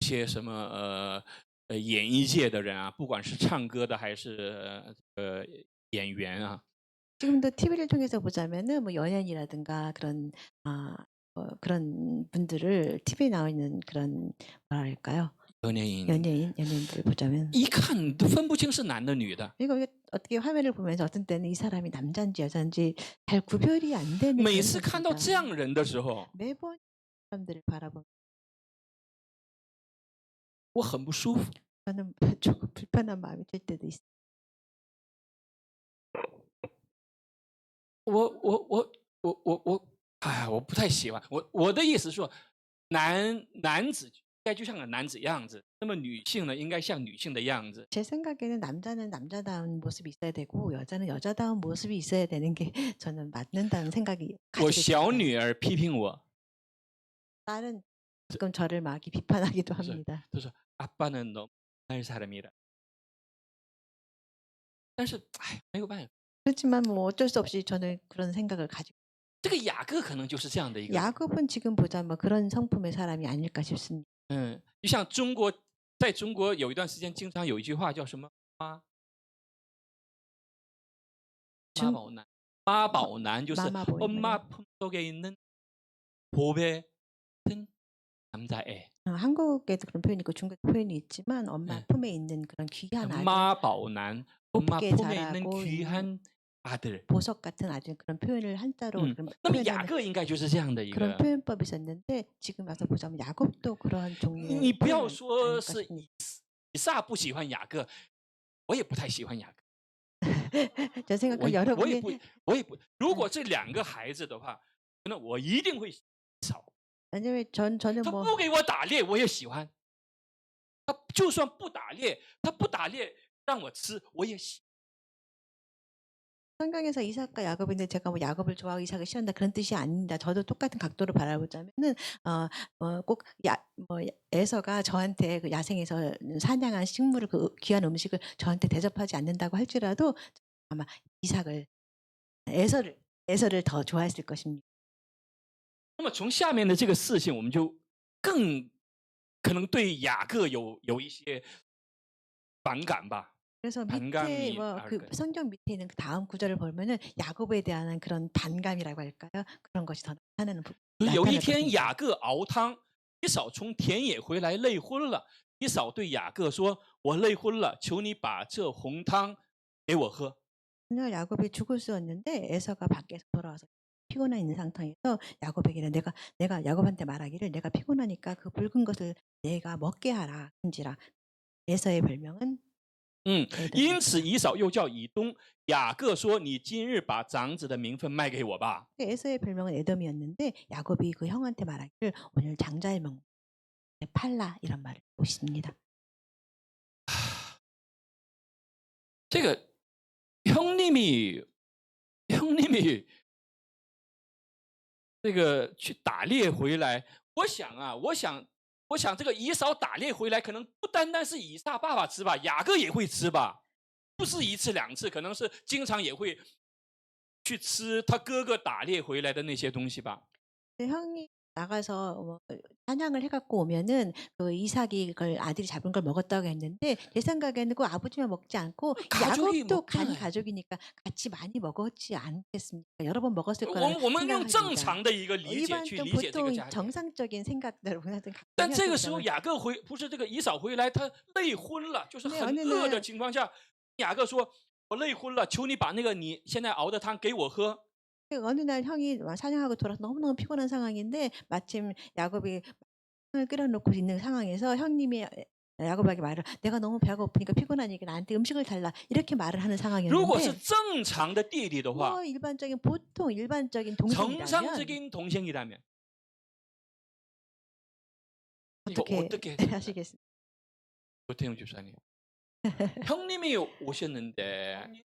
一些什么演艺界的人啊，不管是唱歌的还是演员啊， 지금도 TV를 통해서 보자면은 뭐 연예인이라든가 그런 그런 분들을 TV에 나와 있는 그런 뭐랄까요? 연예인들 보자면 一看都分不清是男的女的。 이거 어떻게 화면을 보면서 어떤 때는 이 사람이 남자인지 여자인지 잘 구별이 안 되는. 每次看到这样人的时候， 매번 사람들을 바라보면 我很不舒服。 저는 조금 불편한 마음이 들 때도 있어요. 我不太喜欢。我的意思是说，男子应该就像个男子样子，那么女性呢，应该像女性的样子。 제 생각에는 남자는 남자다운 모습이 있어야 되고 여자는 여자다운 모습이 있어야 되는 게 저는 맞는다는 생각이 我 가지고 小 있습니다. 女儿批评我， 딸은 가끔 저를 막 이렇게 비판하기도 그래서- 합니다. 她说아빠는 너무 옛날 사람이라。 但是没有办法， 그렇지만 뭐 어쩔 수 없이 저는 그런 생각을 가지고. 这个雅各可能就是这样的一个人。 야곱은 지금 보자 뭐 그런 성품의 사람이 아닐까 싶습니다. 就像在中国有一段时间，经常有一句话叫什么妈宝男，妈宝男就是 마마보이 엄마 품속에 있는 보배 같은 남자애. 한국에도 그런 표현이 있고 중국에도 표현이 있지만 엄마 네. 품에 있는 그런 귀한 아들, 마宝男, 엄마 곱게 품에 있는 자라고 귀한 아들. 보석 같은 아들 그런 표현을 한자로 그런 那么 표현하는 雅各应该就是这样的一 그런 个。 표현법이 있었는데 지금 와서 보자면 야곱도 그러한 종류의 你不要 표현이 说 아닐까 是 싶습니다. 以撒不喜欢雅各，我也不太喜欢雅各。 제 생각은 여러분이 我也不。如果这2个孩子的话，那我一定会少。 왜냐면 저는 他 뭐 不给我打猎，我也喜欢。他就算不打猎，他不打猎让我吃，我也喜。 성경에서 이삭과 야곱인데 제가 뭐 야곱을 좋아하고 이삭을 싫어한다 그런 뜻이 아닙니다. 저도 똑같은 각도로 바라보자면은 꼭 에서가 저한테 그 야생에서 사냥한 식물을 그 귀한 음식을 저한테 대접하지 않는다고 할지라도 아마 이삭을 에서를 더 좋아했을 것입니다. 那么从下面的这个事情，我们就更可能对雅各有一些反感吧。 그래서 밑에 반감이 그 나올까요? 성경 밑에 있는 그 다음 구절을 보면은 야곱에 대한 그런 반감이라고 할까요? 그런 것이 더 나타나는 有一 나타날 天， 것입니다. 雅各熬汤，以扫从田野回来累昏了。以扫对雅各说：“我累昏了，求你把这红汤给我喝。” 그날 야곱이 죽을 수 없는데 에서가 밖에서 돌아와서 피곤해 있는 상태에서 야곱에게는 내가 야곱한테 말하기를 내가 피곤하니까 그 붉은 것을 내가 먹게 하라 한지라. 에서의 별명은 因 에돔. 此以扫又叫以东。雅各说：“你今日把长子的名分卖给我吧。” 에서의 별명은 에돔이었는데 야곱이 그 형한테 말하기를 오늘 장자의 명 팔라 이런 말을 보십니다. 这个형님이这个去打猎回来，我想这个以扫打猎回来，可能不单单是以撒爸爸吃吧，雅各也会吃吧，不是一次两次，可能是经常也会去吃他哥哥打猎回来的那些东西吧。 형이 나가서 사냥을 해갖고 오면은 그 이삭이 그걸 아들이 잡은 걸 먹었다고 했는데 제 생각에는 그 아버지만 먹지 않고 가족이 야곱도 간 먹잖아요. 가족이니까 같이 많이 먹었지 않겠습니까? 여러 번 먹었을 我 거라는 们我们用正 생각합니다. 常的一个理解去 일반적 理解这个 보통 家庭。 정상적인 생각대로 보면 但这个时候，雅各不是这个以扫回来，他累昏了，就是很饿的情况下，雅各说：“我累昏了，求你把那个你现在熬的汤给我喝。” 어느 날 형이 사냥하고 돌아서 너무너무 피곤한 상황인데 마침 야곱이 을 끓여놓고 있는 상황에서 형님이 야곱에게 말을 내가 너무 배가 고프니까 피곤하니까 나한테 음식을 달라 이렇게 말을 하는 如果是 상황이었는데 正常的弟弟的话， 뭐 보통 일반적인 동생이라면 정상적인 동생이라면 이거 어떻게 어떻게 해야 하시겠습니까? 조태용 집사님. 형님이 오셨는데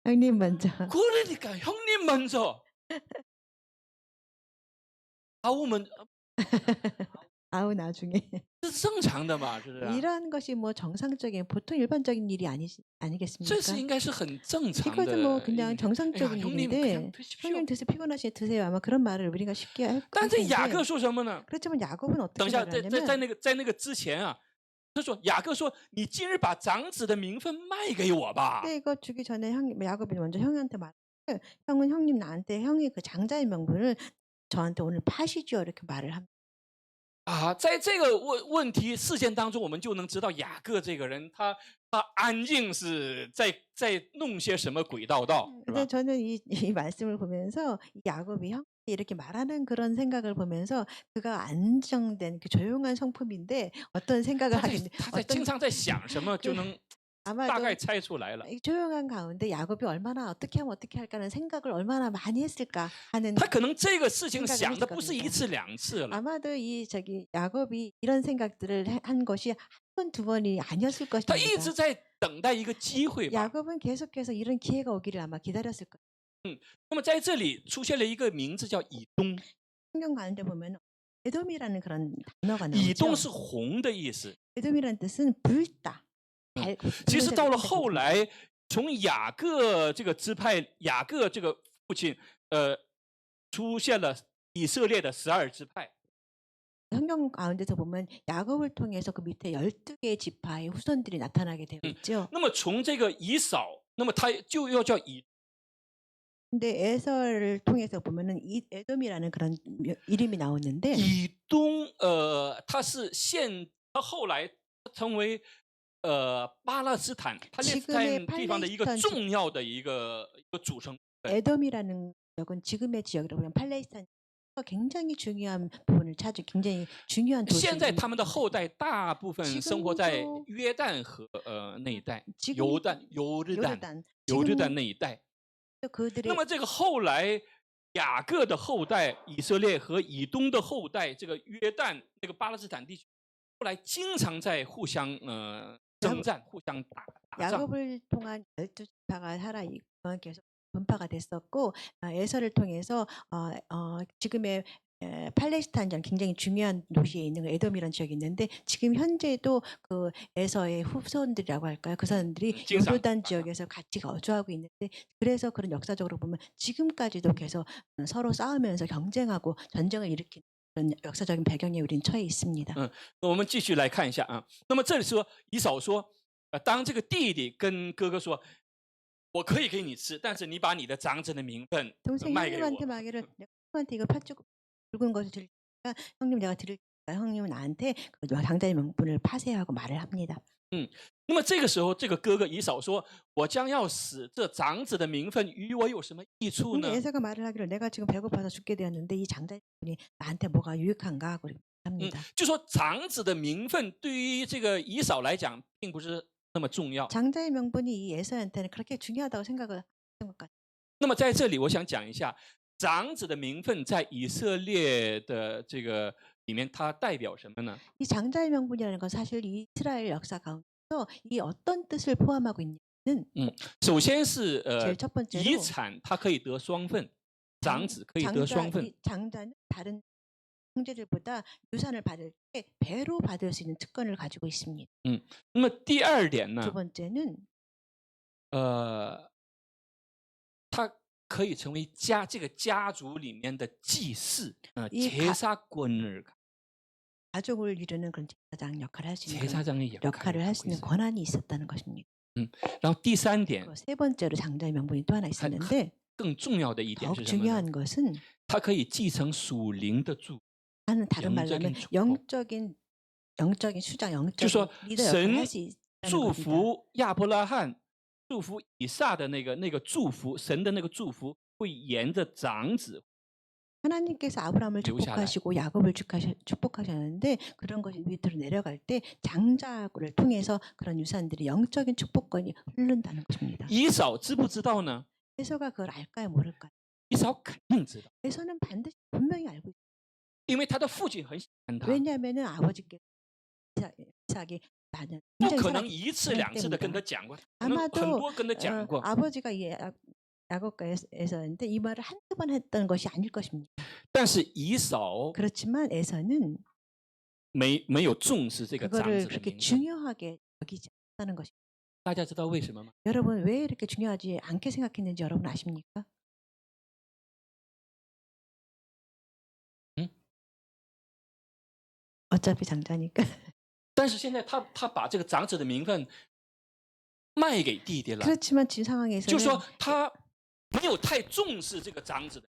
형님 먼저 그러니까 형님 먼저 아우면 아우 나중에 是正常的嘛，是不是？ 이러한 것이 뭐 정상적인 보통 일반적인 일이 这是 아니겠습니까? 应该是很正常 이것은 뭐 的。 그냥 哎呀 정상적인 ，형님 일인데 그냥 드십시오。 형님 드세요 피곤하시면 드세요 아마 그런 말을 우리가 쉽게 할 但这雅 텐데 各说什么呢？ 그렇지만 야곱은 等 어떻게 一下，在 말하냐면 那个之前啊，他说雅各说：“你今日把长子的名分卖给我吧。” 근데 이거 주기 전에 야곱이 먼저 형한테 말을 형은 형님 나한테 형이 그 장자의 명분을 저한테 오늘 파시죠 이렇게 말을 합니다. 啊，在这个问题事件当中，我们就能知道雅各这个人，他安静是在弄些什么鬼道道，是 근데 吧？ 저는 이 말씀을 보면서 이 야곱이 형한테 이렇게 말하는 그런 생각을 보면서 그가 안정된 그 조용한 성품인데 어떤 생각을 他在 하겠는데 他在经常在想什么，就能大 아마도 概猜出来了。 이 조용한 가운데 야곱이 얼마나 어떻게 하면 어떻게 할까는 생각을 얼마나 많이 했을까 하는 他可能这个事情 생각을 想 했을 的不是 겁니다. 一次两次了， 아마도 야곱이 이런 생각들을 한 것이 한 번 두 번이 아니었을 他一直 것입니다. 在等待一个机会吧。 야곱은 계속해서 이런 기회가 오기를 아마 기다렸을 거예요. 那么在这里出现了一个名字叫以东， 성경 가운데 보면 에돔이라는 그런 단어가 以东 나오죠. 是红的意思。 에돔이라는 뜻은 붉다. 其实 붉은색을 到了 뜻하거든요. 后来，从雅各这个支派，雅各这个父亲，出现了以色列的12支派。 성경 가운데서 보면 야곱을 통해서 그 밑에 12개의 지파의 후손들이 나타나게 되어 있죠. 那么从这个以扫，那么他就要叫以， 근데 에서를 통해서 보면은 이 에돔이라는 그런 이름이 나오는데 以东，他是他后来成为巴勒斯坦地方的一个重要的一个组成。 에돔이라는 지역은 지금의 지역이라고 보면 팔레스타인 굉장히 중요한 부분을 차지 굉장히 중요한 现在 도시. 他们的后代大部分生活在约旦河那一带，犹日旦那一带。 그들의 那么这个后来雅各的后代以色列和以东的后代这个约旦那个巴勒斯坦地区，后来经常在互相征战，互相打仗。 야곱을 통한 12지파가 살아 있고 계속 분파가 됐었고 에서를 통해서 지금의 팔레스타인전 굉장히 중요한 도시에 있는 에돔이라는 지역이 있는데 지금 현재도 그 에서의 후손들이라고 할까요? 그 사람들이 징상. 요르단 지역에서 같이 거주하고 있는데 그래서 그런 역사적으로 보면 지금까지도 계속 서로 싸우면서 경쟁하고 전쟁을 일으키는 그런 역사적인 배경에 우리는 처해 있습니다. 那我们继续来看一下啊。那么这里说以扫说，当这个弟弟跟哥哥说，我可以给你吃，但是你把你的长子的名分 동생 卖给我。 형님한테 말하기를 내가 형님한테 이거 팥죽 붉은 것을 드릴 테니까 형님 내가 드릴 테니까 형님은 나한테 그 장자의 명분을 파쇄하고 말을 합니다. 那么这个时候，这个哥哥以扫说：“我将要死，这长子的名分与我有什么益处 근데 呢？” 에서가 말을 하기를 내가 지금 배고파서 죽게 되었는데 이 장자의 명분이 나한테 뭐가 유익한가 하고 합니다. 就说长子的名分对于这个以扫来讲，并不是那么重要。 장자의 명분이 이 에서한테는 그렇게 중요하다고 생각을 하는 것 같아요. 那么在这里，我想讲一下长子的名分在以色列的这个里面，它代表什么呢？ 이 장자의 명분이라는 건 사실 이스라엘 역사 가운데서 이 어떤 뜻을 포함하고 있냐면 首先是 제일 첫 번째로 遗产，它可以得双份，长子可以得双份。 이 장자는 다른 형제들보다 유산을 받을 때 배로 받을 수 있는 특권을 가지고 있습니다. 那么第二点 두 呢， 번째는 他可以成为这个家族里面的祭司， 이 제사권을 가족을 이루는 그런 제사장 역할을 할 수 있는 그런 제사장의 역할을 할 수 갖고 있는 있어요. 권한이 있었다는 것입니다. 然后第三点 그리고 세 번째로 장자의 명분이 또 하나 있었는데 更重要的一点 더욱 是什么呢？ 중요한 것은 他可以继承属灵的祝福。 하는 다른 말로 하면 영적인 영적인 수장, 就说 영적인 리더 역할을 神 할 수 있다는 祝 겁니다. 福亚伯拉罕、祝福以撒的那个祝福，神的那个祝福会沿着长子 하나님께서 아브라함을 留下来。 축복하시고 야곱을 축복하셨는데 그런 것이 밑으로 내려갈 때 장자를 통해서 그런 유산들이 영적인 축복권이 흐른다는 것입니다. 以扫知不知道呢？ 에서가 그걸 알까요, 모를까요? 以扫肯定知道， 에서는 반드시 분명히 알고 있어요. 因为他的父亲很喜欢他， 왜냐하면은 아버지께서 이삭이 나는 不 굉장히 可能 사랑- 一次两次的跟他讲过，可能 아마도 很多跟他讲过。 아버지가 야곱과에서는데 이 말을 한두 번 했던 것이 아닐 것입니다. 但是以扫 그렇지만 에서는 没有重视这个长 그거를 子的 그렇게 名分。 중요하게 여기지 않다는 것입니다. 大家知道为什么吗？ 여러분 왜 이렇게 중요하지 않게 생각했는지 여러분 아십니까? 응? 어차피 장자니까. 但是现在他把这个长子的名分卖给弟弟了， 그렇지만 지금 就 상황에서는 说他没有太重视这个长子的。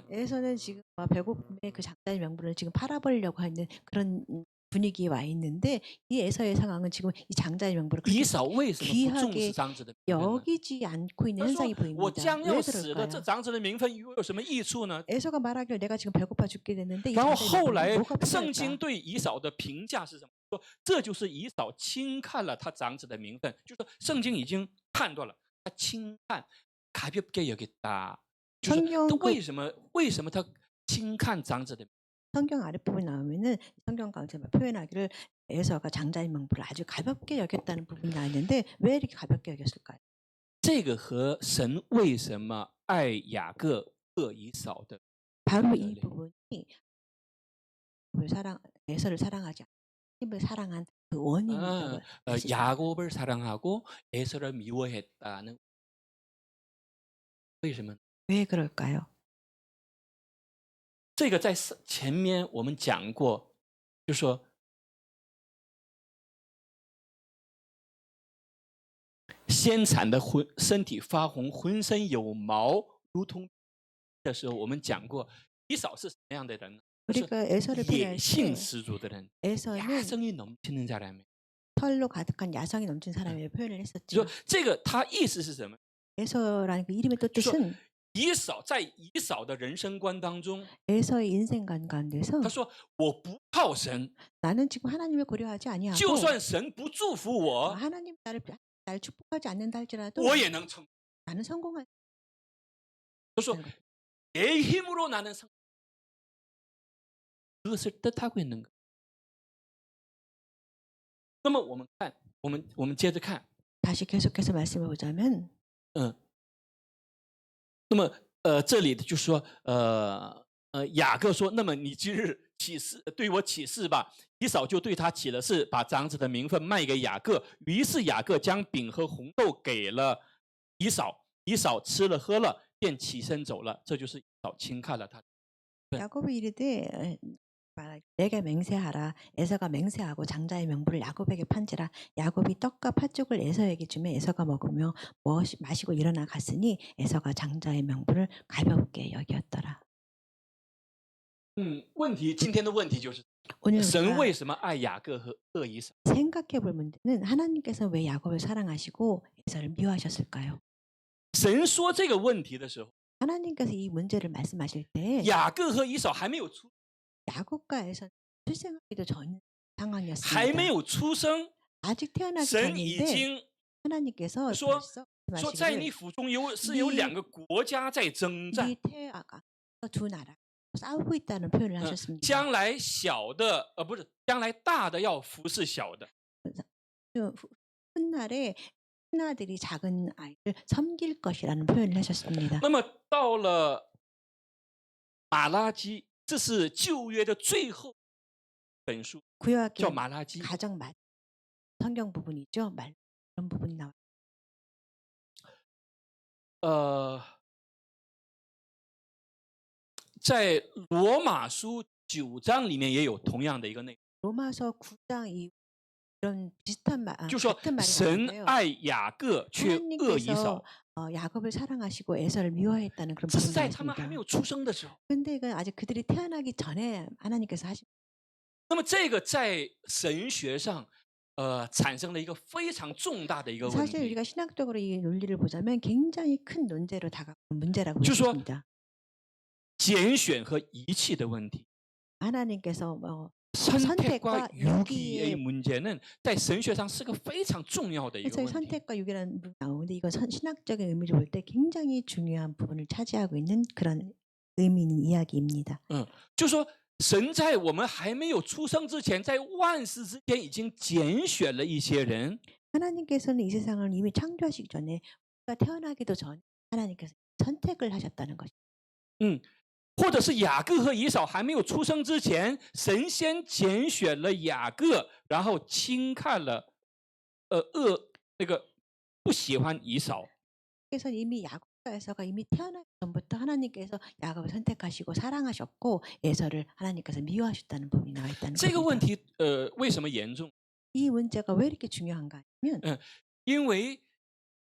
에서는 지금 배고픔의 그 장자의 명분을 지금 팔아버리려고 하는 그런 분위기에 와 있는데 이 에서의 상황은 지금 이 장자의 명분을 以 그렇게 扫为什么不重视 귀하게 长子的名分呢？ 여기지 않고 있는 他说 현상이 ：“我 보입니다. 将 왜 要死的，这 그럴까요? 长子的名分与我有什么益处呢？” 에서가 말하기를 내가 지금 배고파 죽게 됐는데 이 然后 장자의 后 명분이 来 뭐가 圣经 필요할까? 对以扫的评价是什么？说这就是以扫轻看了他长子的名分，就是说圣经已经判断了他轻看，가볍게 여겼다。就是 성경 他 그 为什么他轻看长子的？ 성경 아랫부분 나오면은 성경 가운데 표현하기를 에서가 장자의 명분을 아주 가볍게 여겼다는 부분이 나왔는데 왜 이렇게 가볍게 여겼을까요? 这个和神为什么爱雅各恶以扫的 바로 이 연결이. 부분이 에서를 사랑하지 않고 힘을 사랑한 그 원인이라고 할 수 있습니다. 야곱을 사랑하고 에서를 미워했다는 为什么？ 왜 그럴까요? 这个在前面我们讲过，就说先产的身体发红，浑身有毛，如同的时候，我们讲过以扫是什么样的人呢？ 우리가 에서를 野 표현할 性 때 十足的人， 에서는 야성이 넘치는 사람이에요. 털로 가득한 야성이 넘친 사람의 표현을 就 했었죠. 说这个他意思是什么？ 에서라는 그 이름의 또 就说 뜻은 以扫在以扫的人生观当中， 에서의 인생관 가운데서 他说我不靠神， 나는 지금 하나님을 고려하지 就 아니하고 算神不祝福我， 하나님 나를 축복하지 않는다 할지라도 我也能成。 나는 성공할 他说 내 힘으로 나는 성 그것을 뜻하고 있는 것. 那么我们看，我们接着看， 다시 계속해서 말씀해 보자면 那么这里就说雅各说，那么你今日起誓对我起誓吧。以扫就对他起了誓，把长子的名分卖给雅各。于是雅各将饼和红豆给了以扫，以扫吃了喝了，便起身走了。这就是以扫轻看了他。 네. 야곱이 이르되 내게 맹세하라. 에서가 맹세하고 장자의 명부를 야곱에게 판지라. 야곱이 떡과 팥죽을 에서에게 주며 에서가 먹으며 마시고 일어나 갔으니 에서가 장자의 명부를 가볍게 여겼더라. 问题今天的问题就是 오늘 神 우리가 为什么爱雅各和恶以扫？ 생각해 볼 문제는 하나님께서 왜 야곱을 사랑하시고 에서를 미워하셨을까요? 神说这个问题的时候， 하나님께서 이 문제를 말씀하실 때 雅各和以扫还没有出， 야곱과 에서 출생하기도 전 还没 상황이었습니다. 有出生， 아직 태어나기 神已 전인데 经 하나님께서 说 벌써 说在你 말씀하시기를 腹中有两个国家在征战， 네 태아가 두 나라 싸우고 있다는 표현을 嗯 하셨습니다. 将来小的不是将来大的要服侍小的， 훗날에 큰 아들이 작은 아이를 섬길 것이라는 표현을 하셨습니다. 那么到了马拉基，这是旧约的最后本书， 구약의 叫马拉基。 가장 많은 성경 부분이죠. 말 그런 부분이 나와요. 在罗马书9章里面也有同样的一个内容， 로마서 9장 이런 비슷한 말, 就说 같은 말이 神 나오는데요. 爱雅各却恶以 하나님께서 扫， 야곱을 사랑하시고 에서를 미워했다는 그런 这是 부분이 在他们还没 나왔습니다. 有出生的时候。 근데 이건 아직 그들이 태어나기 전에 하나님께서 하신 那么这个在神学上，产生了一个非常重大的一个问 사실 题， 우리가 신학적으로 이 논리를 보자면 굉장히 큰 논제로 다가오는 문제라고 볼 수就说 있습니다. 拣选和遗弃的问题。 하나님께서 선택과 선택과 유기의 유기의 문제는 在神学上是个非常重要的一个 그래서 问题。 선택과 유기라는 부분이 나오는데 이건 신학적인 의미를 볼 때 굉장히 중요한 부분을 차지하고 있는 그런 의미 있는 이야기입니다. 就说神在我们还没有出生之前，在万事之前已经拣选了一些人， 하나님께서는 이 세상을 이미 창조하시기 전에 우리가 태어나기도 전에 하나님께서 선택을 하셨다는 것입니다. 或者是雅各和以扫还没有出生之前，神先拣选了雅各，然后轻看了那个不喜欢以扫。 그래서 이미 야곱과 에서가 이미 태어나기 전부터 하나님께서 야곱을 선택하시고 사랑하셨고 에서를 하나님께서 미워하셨다는 부분이 나와 있다는 这个问 겁니다. 题为什么严重？ 이 문제가 왜 이렇게 중요한가 하면 因为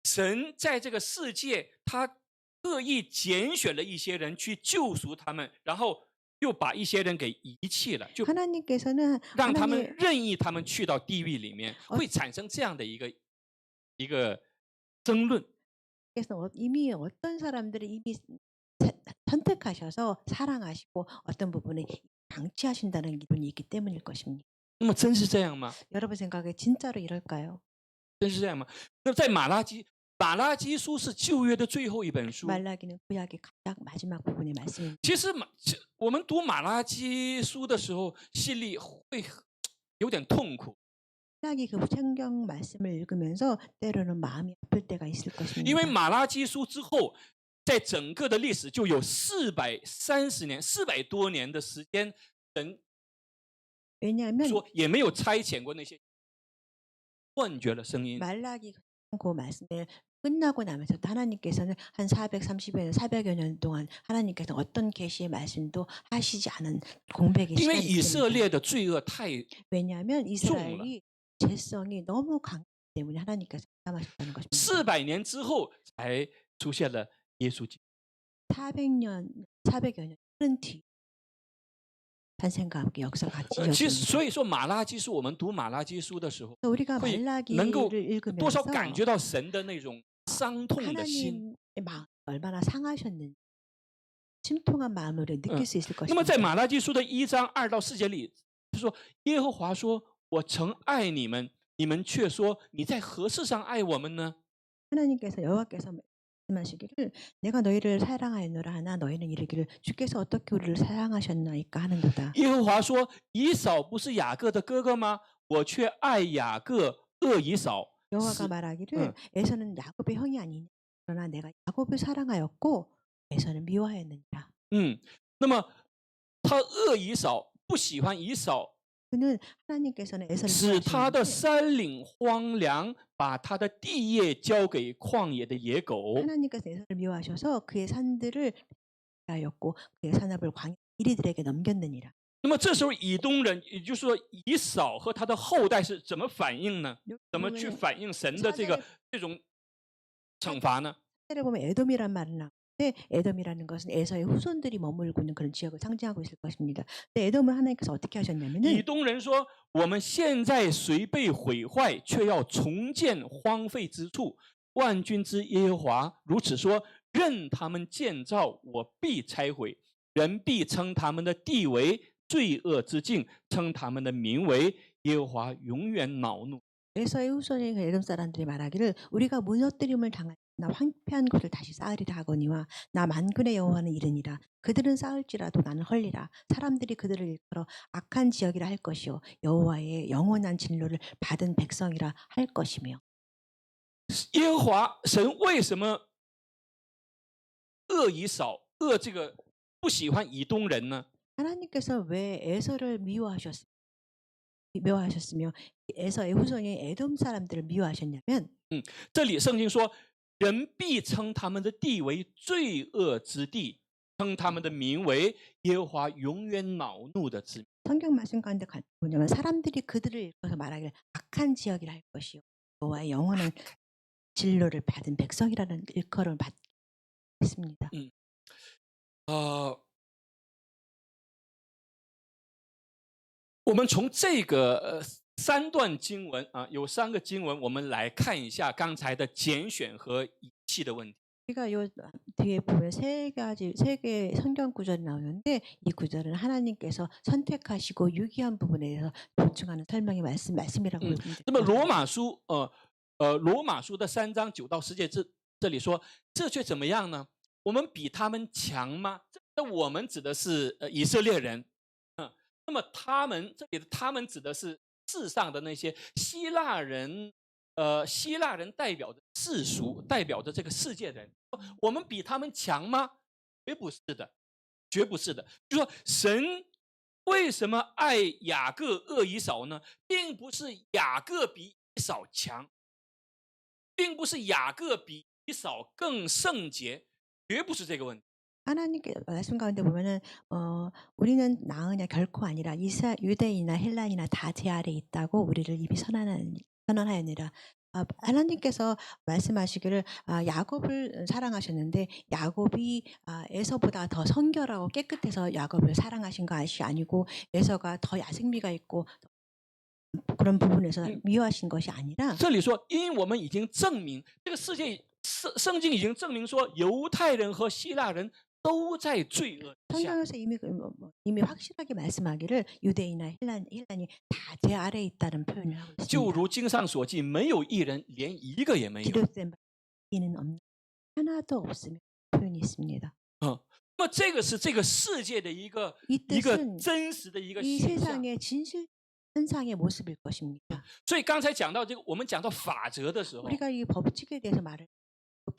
神在这个世界，他特意拣选了一些人去救赎他们，然后又把一些人给遗弃了，就 하나님께서는 让他们 하나님 任意他们去到地狱里面，会产生这样的一个争论。 께서 이미 어떤 사람들을 이미 선택하셔서 사랑하시고 어떤 부분에 방치하신다는 이론이 있기 때문일 것입니다. 那么真是这样吗？ 여러분 생각에 진짜로 이럴까요? 真是这样吗？那在马拉基书是旧约的最后一本书。 말라기는 구약의 가장 마지막 부분의 말씀입니다. 其实我们读马拉基书的时候，心里会有点痛苦， 말라기 그 성경 말씀을 읽으면서 때로는 마음이 아플 때가 있을 因为 것입니다. 马拉基书之后，在整个的历史就有430年、400多年的时间，神 왜냐하면 说也没有差遣过那些断绝了声音。 말라기 그 말씀을 끝나고 나면서도 하나님께서는 한 400여 년 동안 하나님께서 어떤 계시의 말씀도 하시지 않은 공백의 因为 시간이 以色 있습니다. 列的罪恶太 왜냐하면 이스라엘이 죄성이 너무 강하기 때문에 하나님께서 담하셨다는 것입니다. 400年之后才出现了耶稣基督。 400여 년 흐른 뒤 탄생과 함께 역사가 같이 其实 이어집니다. 所以说马拉基书，我们读马拉基书的时候， 우리가 会能够 말라기를 多少 읽으면서 感觉到神的那种伤痛的心。 하나님의 마음 얼마나 상하셨는지 심통한 마음을 느낄 수 있을 那么在 것입니다. 马拉基书的1章2到4节里，他说耶和华说：“我曾爱你们，你们却说你在何事上爱我们呢？ 하나님께서 여호와께서 말씀하시기를 내가 너희를 사랑하였노라 하나 너희는 이르기를 주께서 어떻게 우리를 사랑하셨나이까 하는도다. 耶和华说：以扫不是雅各的哥哥吗？我却爱雅各，恶以扫。 여호와가 말하기를 에서는 야곱의 형이 아니냐 그러나 내가 야곱을 사랑하였고 에서는 미워하였느니라. 那么他恶以扫，不喜欢以扫， 그는 하나님께서는 에서를 使他的 미워하시는데 山岭荒凉，把他的地业交给旷野的野狗。 하나님께서 에서를 미워하셔서 그의 산들을 하였고 그의 산업을 광야 이리들에게 넘겼느니라. 那么这时候以东人，也就是说以扫和他的后代是怎么反应呢？怎么去 보면은 反映神的这种惩罚呢？ 사절에 보면 에돔이란 말은 나오는데 에돔이라는 것은 에서의 후손들이 머물고 있는 그런 지역을 상징하고 있을 것입니다. 근데 에돔을 하나님께서 어떻게 以 하셨냐면은 东人说：“我们现在虽被毁坏，却要重建荒废之处。万军之耶和华如此说：任他们建造，我必拆毁。人必称他们的地为罪恶之境，称他们的名为耶和华永远恼怒。” 에서의 후손인 그 에돔 사람들이 말하기를 우리가 무너뜨림을 당하나 황폐한 곳을 다시 쌓으리라 하거니와 나 만군의 여호와는 이르니라. 그들은 쌓을지라도 나는 헐리라. 사람들이 그들을 일컬어 악한 지역이라 할 것이요 여호와의 영원한 진노를 받은 백성이라 할 것이며. 耶和华神为什么恶以扫，恶这个不喜欢以东人呢？ 하나님께서 왜 에서를 미워하셨으며 에서의 후손인 에돔 사람들을 미워하셨냐면 这里圣经说，人必称他们的地为罪恶之地，称他们的名为耶和华永远恼怒的子民。 성경 말씀 가운데 뭐냐면 사람들이 그들을 일컬어서 말하기를 악한 지역이라 할 것이요 여호와의 영원한 진노를 받은 백성이라는 일컬음을 받습니다. 我们从这个三段经文啊，有3个经文，我们来看一下刚才的拣选和遗弃的问题。 우리가 요 뒤에 보면 세 개의 성경 구절이 나오는데 이 구절은 하나님께서 선택하시고 유기한 부분에 대해서 보충하는 설명의 말씀이라고 보면 那么罗马书罗马书的3章9到10节这里说，这却怎么样呢？我们比他们强吗？这我们指的是以色列人，那么他们这里的他们指的是世上的那些希腊人，希腊人代表着世俗，代表着这个世界人。我们比他们强吗？绝不是的，绝不是的。就说神为什么爱雅各恶以扫呢？并不是雅各比以扫强，并不是雅各比以扫更圣洁，绝不是这个问题。 하나님께 말씀 가운데 보면은 우리는 나으냐 결코 아니라 유대인이나 헬라인이나 다 제 아래 있다고 우리를 이미 선언하였느라. 하나님께서 말씀하시기를 야곱을 사랑하셨는데 야곱이 에서보다 더 성결하고 깨끗해서 야곱을 사랑하신 것이 아니고 에서가 더 야생미가 있고 그런 부분에서 미워하신 것이 아니라 这里说，因我们已经证明这个世界圣经已经证明说，犹太人和希腊人都在罪恶之下。 성경에서 이미 확실하게 말씀하기를 유대인이나 헬란이 다 제 아래에 있다는 표현을 하고 就 있습니다. 如经上所记，没有一人，连一个也没有。 기록된 바는 없는 하나도 없으며 표현이 있습니다. 那么这个是这个世界的一个 이 一个 뜻은 真实的一个 이 现象。 세상의 진실 현상의 모습일 것입니다. 所以刚才讲到这个，我们讲到法则的时候， 우리가 이 법칙에 대해서 말을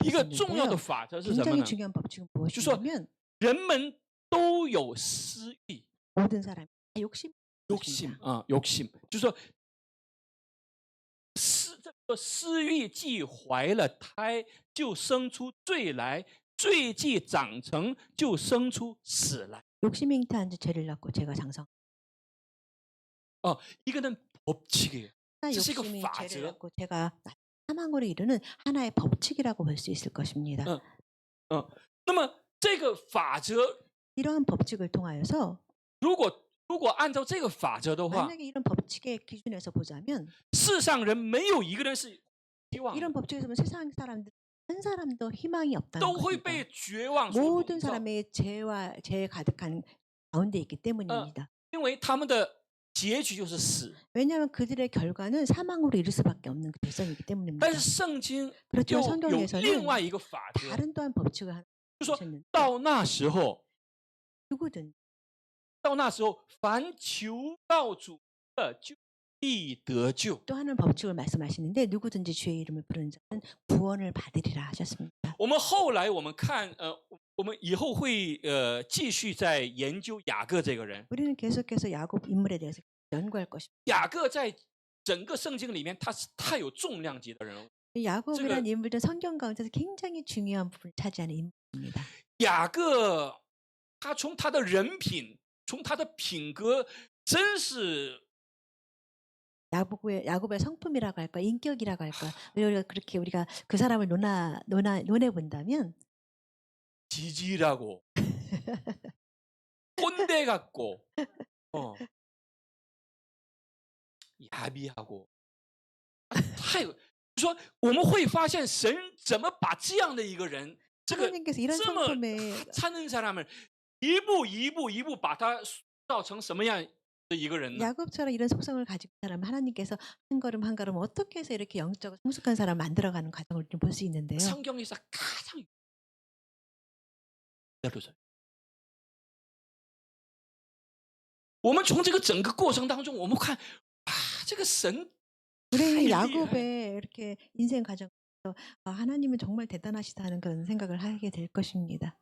一个重要的 했는데요. 法则是什么 굉장히 呢？ 중요한 법칙은 就说 무엇이냐면 人们都有私欲， 모든 사람이 다 욕심이 욕심 있습니다. 啊，욕심，就是说私欲既怀了胎，就生出罪来；罪既长成，就生出死来。 욕심이 잉태한 지 죄를 낳고 죄가 장성. 이거는 법칙이에요. 욕심이 그것이 그 죄를法则。 낳고 죄가 사망으로 이르는 하나의 법칙이라고 볼 수 있을 것입니다. 那么这个法则， 이러한 법칙을 통하여서 如果按照这个法则的话， 만약에 이런 법칙의 기준에서 보자면 世上人没有一个人是希望的， 이런 법칙에서 보면 세상 사람들 한 사람도 희망이 없다는 都会 것입니다. 被绝望所 모든 笼罩， 사람의 죄와 죄에 가득한 가운데 있기 때문입니다. 因为他们的结局就是死。 왜냐하면 그들의 결과는 사망으로 이를 수밖에 없는 그 결정이기 때문입니다. 但是圣经 그렇지만 又有 성경에서는 另外一个法则， 다른 또한 법칙을 하나 就说 주셨는데 到那时候， 누구든 到那时候，凡求告主的就必得救。 또 하는 법칙을 말씀하시는데 누구든지 주의 이름을 부르는 자는 구원을 받으리라 하셨습니다. 我们后来我们看，我我们以后会继续在研究雅各这个人。 우리는 계속해서 야곱 인물에 대해서 연구할 것입니다. 雅各在整个圣经里面，他是太有重量级的人物。 이 야곱이라는 인물은 성경 가운데서 굉장히 중요한 부분을 차지하는 인물입니다. 雅各他从他的人品，从他的品格，真是 야곱의 성품이라고 할까, 인격이라고 할까. 우리가 그 사람을 논해 본다면 지질하고 꼰대 같고 야비하고 太说我们会发现神怎么把这样的一个人，这个 하나님께서 이런 这么 성품에 사는 사람을一步一步把他塑造成什么样的一个人呢？ 야곱처럼 이런 속성을 가지고 있는 사람은 하나님께서 한 걸음 한 걸음 어떻게 해서 이렇게 영적으로 성숙한 사람 만들어가는 과정을 좀 볼 수 있는데요. 성경에서 가장 我们从这个整个过程当中，我们看啊，这个神 우리는 太厉害。 야곱의 이렇게 인생 과정에서 하나님은 정말 대단하시다는 그런 생각을 하게 될 것입니다.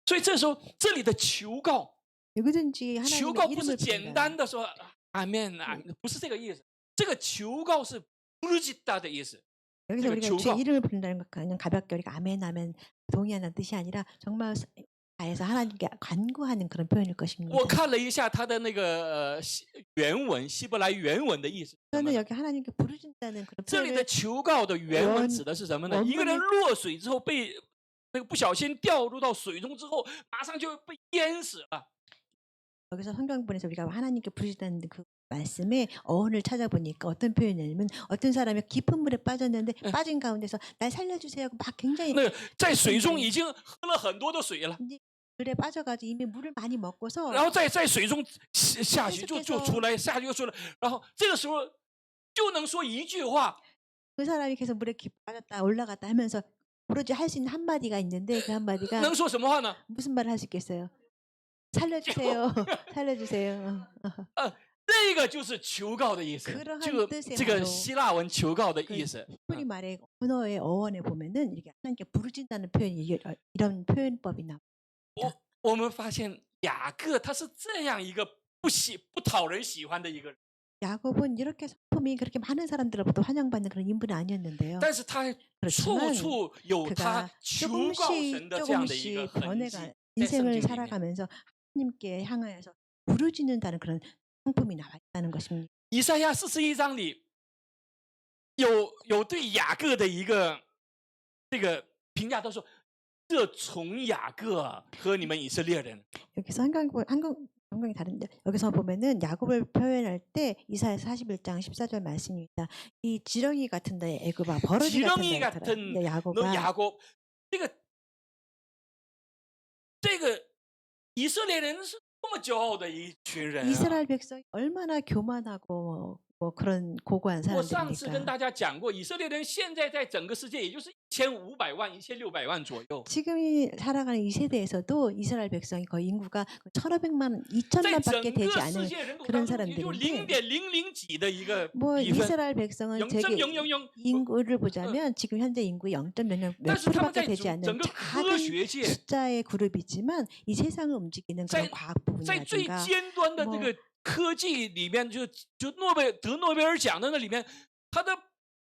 所以这时候这里的求告， 누구든지 求告 하나님의 不是 이름을 简 부른다. 单的说阿门啊，不是这个意思。这个求告是부르짖다的意思。 여기서 그러니까 우리가 주가- 주의 이름을 부른다는 것 그냥 가볍게 우리가 아멘 아멘 동의하는 뜻이 아니라 정말 다해서 하나님께 간구하는 그런 표현일 것입니다. 我看了一下他的那个原文，希伯来原文的意思是什么 저는 呢？ 여기 하나님께 부르짖다는 그런 这里的 표현을 求告的原文指的是什么呢？ 원문이 一个人落水之后被那个不小心掉入到水中之后，马上就被淹死了。 여기서 성경본에서 우리가 하나님께 부르짖다는 그 말씀에 어원을 찾아보니까 어떤 표현이냐면 어떤 사람이 깊은 물에 빠졌는데 빠진 가운데서 날 살려주세요 하고 막 굉장히 那个在水中已经喝了很多的水了， 물에 빠져가지고 이미 물을 많이 먹고서 然后在水中下去就出来，下去又出来，然后这个时候就能说一句话， 그 사람이 계속 물에 빠졌다 올라갔다 하면서 오로지 할 수 있는 한마디가 있는데 그 한마디가 能说什么话呢？ 무슨 말을 할 수 있겠어요? 살려주세요. 살려주세요. 这个就是求告的意思， 그러한 这个 뜻의 这个 바로 希腊文求告的意思。 히브리 말의 언어의 어원에 보면은 이렇게 하나님께 부르짖다는 표현이 이런 표현법이 나옵니다. 我们发现雅各他是这样一个不讨人喜欢的一个人， 야곱은 이렇게 성품이 그렇게 많은 사람들로부터 환영받는 그런 인물은 아니었는데요. 但是他处 그렇지만 处有他 그가 求告神的这样的一个 조금씩 痕迹。 변해가 在圣 인생을 经里面 살아가면서 하나님께 향하여서 부르짖는다는 그런 성품이 나와 있다는 것입니다. 以赛亚41章里有对雅各的一个这个评价，都说这从雅各和你们以色列人。 여기서 성경이 다른데 여기서 보면은 야곱을 표현할 때 이사야 41장 14절 말씀입니다. 이 지렁이 같은 데 애굽아 버러지 지렁이 같은 같은 데 너 야곱아 야곱，这个以色列人是多么骄傲的一群人啊！ 이스라엘 백성이 얼마나 교만하고 뭐 그런 고고한 我上次跟 사람들입니까? 大家讲过，以色列人现在在整个世界也就是1500万、1600万左右， 지금이 살아가는 이 세대에서도 이스라엘 백성이 거의 인구가 1,500만, 在整 2,000만밖에 个 되지 世 않은 界人口 그런 当中也就 사람들인데 0.00几的一个 뭐 比分， 이스라엘 백성은 제게 0.000。 인구를 보자면 지금 현재 인구 0.00 몇 但是他们 프로밖에 在 되지 整 않는 个科 작은 学界， 숫자의 그룹이지만 이 세상을 움직이는 그런 과학 在最 부분이라든가 尖端的这个科技里面，就得诺贝尔奖的那里面，他的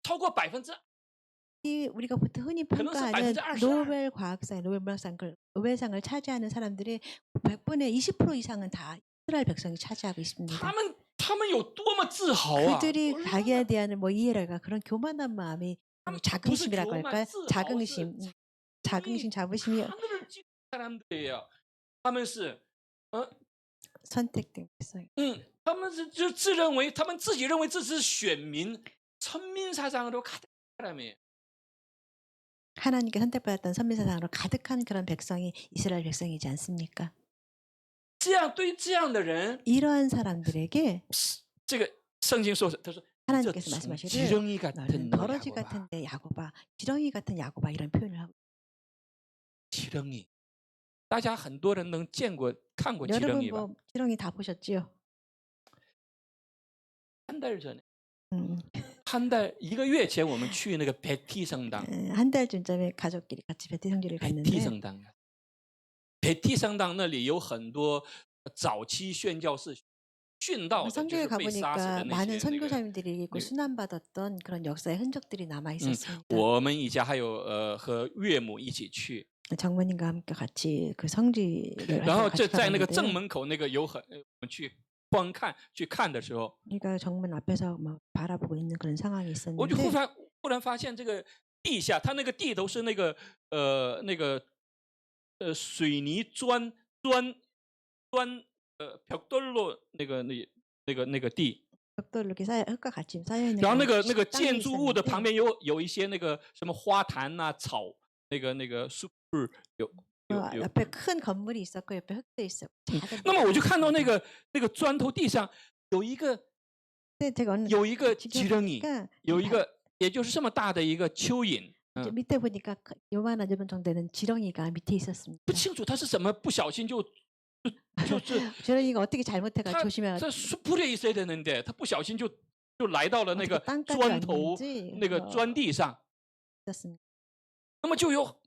超过2%。 이 우리가 보통 흔히 그는 평가하는 22%. 노벨 과학상, 노벨상을 차지하는 사람들의 100분의 20% 이상은 다 이스라엘 백성이 차지하고 있습니다. 他们有多么自豪啊！ 그들이 자기에 대한 뭐 이해랄까 그런 교만한 마음이 자긍심이라고 무슨 할까요? 교만, 자긍심, 자긍심, 자부심이 하늘을 찍은 사람들이에요. 他们是 선택된 백성. 他们是就自认为他们自己认为这是选民천민사상으로 가득한 사람이에요. 하나님께 선택받았던 선민사상으로 가득한 그런 백성이 이스라엘 백성이지 않습니까? 对于这样的人， 이러한 사람들에게 这个圣经说，他说 하나님께서 말씀하시기를 지렁이 너는 같은 버러지 야곱아. 같은데 야곱아, 지렁이 같은 야곱아 이런 표현을 하고 지렁이. 大家很多人能见过看过 여러분 지렁이 봐. 뭐 지렁이 다 보셨지요? 한 달 전에 一个月前我们去那个베티 성당， 한 달 전쯤에 가족끼리 같이 베티 성지를 베티 갔는데 성당， 베티 성당那里有很多早期宣教士殉道的，就 성지에 是被杀死 가보니까 的那 많은 些那个。 선교사님들이 있고 네. 순환받았던 그런 역사의 흔적들이 남아 있었습니다. 我们一家还有和岳母一起去， 장모님과 함께 같이 그 성지를 然后 같이 在那个正 가봤는데요. 门口那个我们去观看去看的时候， 그러니까 정문 앞에서 막 바라보고 있는 그런 상황이 我就 있었는데 忽然发现这个地下，它那个地都是那个水泥砖벽돌로那个地， 벽돌로 이렇게 흙과 같이 쌓여 있는 然后那 그런 个 땅이 建筑物的 있었는데 旁边有一些那个什么花坛呐、草，那个树有 옆에 큰 건물이 있었고 옆에 흙도 있었고 작은 那么我就 흙도 看到那 있었습니다. 个砖头地上有一个 근데 제가 어느 有一个 지렁이 基렁이， 有一 이 个也就是这么大的一个蚯蚓， 이제 밑에 보니까 요만한 정도 되는 지렁이가 밑에 있었습니다. 不清楚它是怎么不小心就是 지렁이가 어떻게 잘못해가 它 조심해야 在숲풀에 있어야 되는데，它不小心就来到了那 어떻게 个 땅까지 砖头 왔는지 那个砖地上， 있었습니다. 那么就有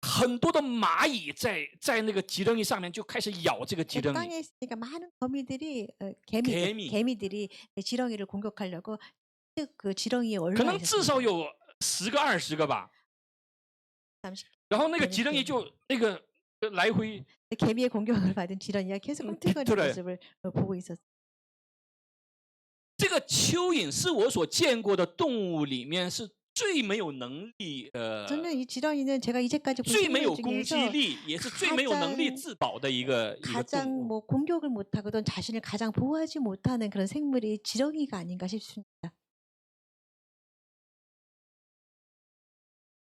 很多的蚂蚁在那个基렁이上面就开始咬这个基렁이。 땅에 있으니까 많은 거미들이 개미. 개미들이 지렁이를 공격하려고 그 지렁이에 可 올라와 能至少 있었습니다. 有10个20个吧， 30 然后那个 개미 基렁이就那个来回， 개미의 공격을 받은 지렁이가 계속 꿈틀거리는 빅토르. 모습을 보고 있었어요. 这个蚯蚓是我所见过的动物里面是最没有能力， 저는 이 지렁이는 제가 이제까지 본 最没有 생물 攻击 중에서 力，也是最没有能力 가장 自保的一个 가장 动物。 뭐 공격을 못하거든 자신을 가장 보호하지 못하는 그런 생물이 지렁이가 아닌가 싶습니다.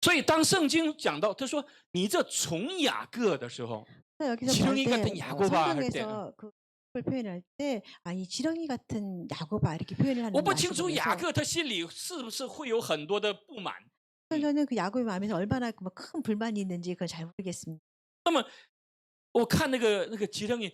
所以当圣经讲到他说你这从雅各的时候， 그래서 여기서 지렁이 볼 같은 때, 야고바 할 때는 성경에서 그걸 표현할 때, 아, 이 지렁이 같은 야고바 이렇게 표현을 하는 我不清楚雅 말씀에서 各他心里是不是会有很多的不满。 저는 그 야곱의 마음에서 얼마나 큰 불만이 있는지 그걸 잘 모르겠습니다. 那么我看那个基렁이，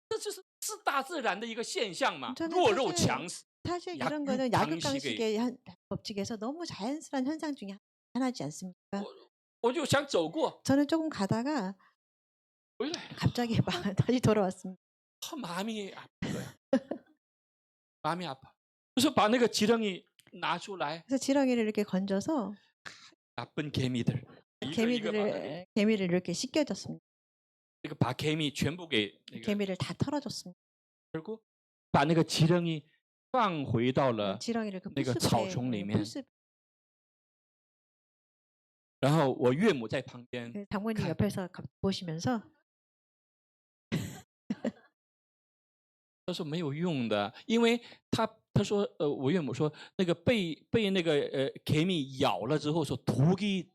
这就是大自然的一个现象嘛， 저는 弱肉 사실 强食。 사실 약- 이런 거는 양식의 약육강식의 법칙에서 너무 자연스러운 현상 중에 하나지 않습니까? 我就想走过， 저는 조금 가다가 回来， 갑자기 다시 돌아왔습니다. 마음이 아파요. 마음이 아파. 그래서 把那个基렁이拿出来， 그래서 지렁이를 이렇게 건져서 나쁜 개미들， 一个把那个 개미를 이렇게 씻겨줬습니다. 这个把개미全部给那个 개미를 다 털어줬습니다. 결국 把那个基렁이放回到了 지렁이를 그 那个 풀숲에 草丛里面， 풀숲 然后我岳母在旁边， 그 장모님 가- 옆에서 보시면서 他说没有用的，因为他说我岳母说那个被那个개미咬了之后说독이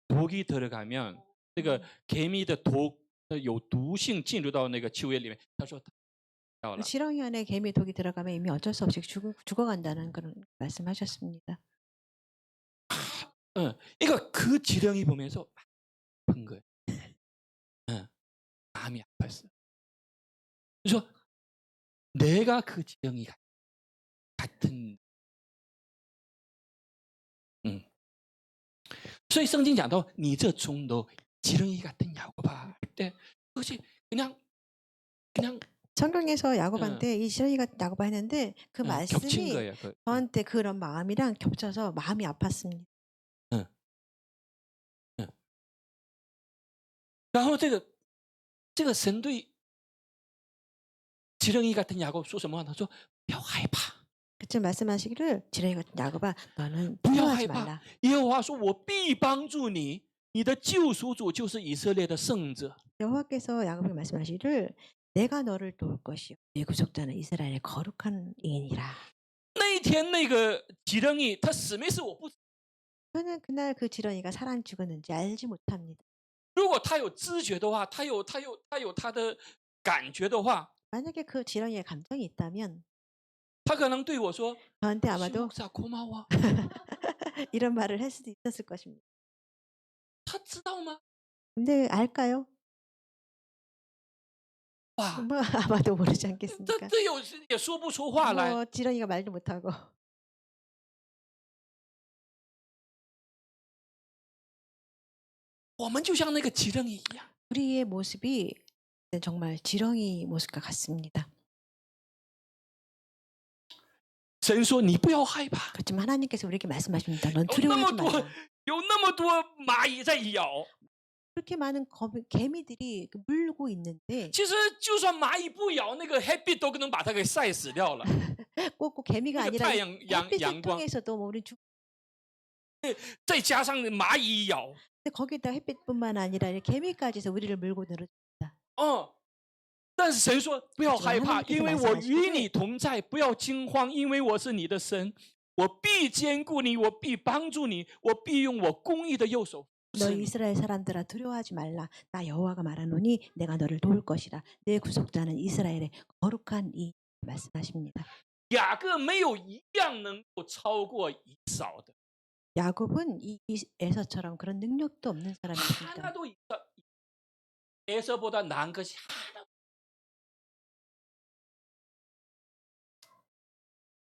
들어가면 那个개미的毒有毒性进入到那个蚯蚓里面，他说要了。 지렁이 안에 개미 독이 들어가면 이미 어쩔 수 없이 죽어간다는 그런 말씀하셨습니다. 그러니까 그 지렁이 보면서 아픈 거예요. 마음이 아팠어요. 그래서 내가 그 지렁이 같은, 所以圣经讲到你这种的 지렁이 같은 야고바 할 때 그것이 그냥 성경에서 야곱한테 이 지렁이 같은 야곱아 했는데 그 겹친 말씀이 거예요. 저한테 그런 마음이랑 겹쳐서 마음이 아팠습니다. 然后这个神对 지렁이 같은 야곱 说什么？他说不要害怕， 그쯤 말씀하시기를 지렁이 같은 야곱아 너는 不要 두려워하지 害怕 말라. 。耶和华说：“我必帮助你，你的救赎主就是以色列的圣者。 여호와께서 야곱에게 말씀하시기를 내가 너를 도울 것이요 내 구속자는 이스라엘의 거룩한 이인이라. 那一天那个 지렁이 他死没死我不知道， 저는 그날 그 지렁이가 살아 죽었는지 알지 못합니다. 如果他有知觉的话，他有他的感觉的话， 만약에 그 지렁이에 감정이 있다면 他可能对我说 저한테 ：‘西 아마도 목사 고마워。 이런 말을 할 수도 있었을 것입니다. 他知道吗？ 근데 알까요? 哇， 뭐 아마도 모르지 这 않겠습니까? 这有也说不出话来。 뭐 지렁이가 말도 못하고 我们就像那个吉人一样。 우리의 모습이 정말 지렁이 모습과 같습니다. 神说你不要害怕， 그렇지만 하나님께서 우리에게 말씀하십니다. 넌 有那么 두려워하지 多 말라. 有那么多蚂蚁在咬。 그렇게 많은 개미들이 물고 있는데 其实就算蚂蚁不咬，那个햇빛都能把它给晒死掉了。 꼭 개미가 그 아니라 햇빛을 햇빛을 통해서도 뭐 우리 再加上蚂蚁咬， 거기다 햇빛뿐만 아니라 개미까지 해서 우리를 물고 늘어. 但是神说不要害怕， 하나님께서 因为我与 말씀하시기를 你同在，不要惊慌，因为我是你的神，我必坚固你，我必帮助你，我必用我公义的右手扶持 너 你。 이스라엘 사람들아 두려워하지 말라. 나 여호와가 말하노니 내가 너를 도울 것이라. 내 구속자는 이스라엘의 거룩한 이 말씀하십니다. 雅各没有一样能够超过以扫的， 야곱은 이 에서처럼 그런 능력도 없는 사람입니다. 하나도 에서보다 나은 것이 하나.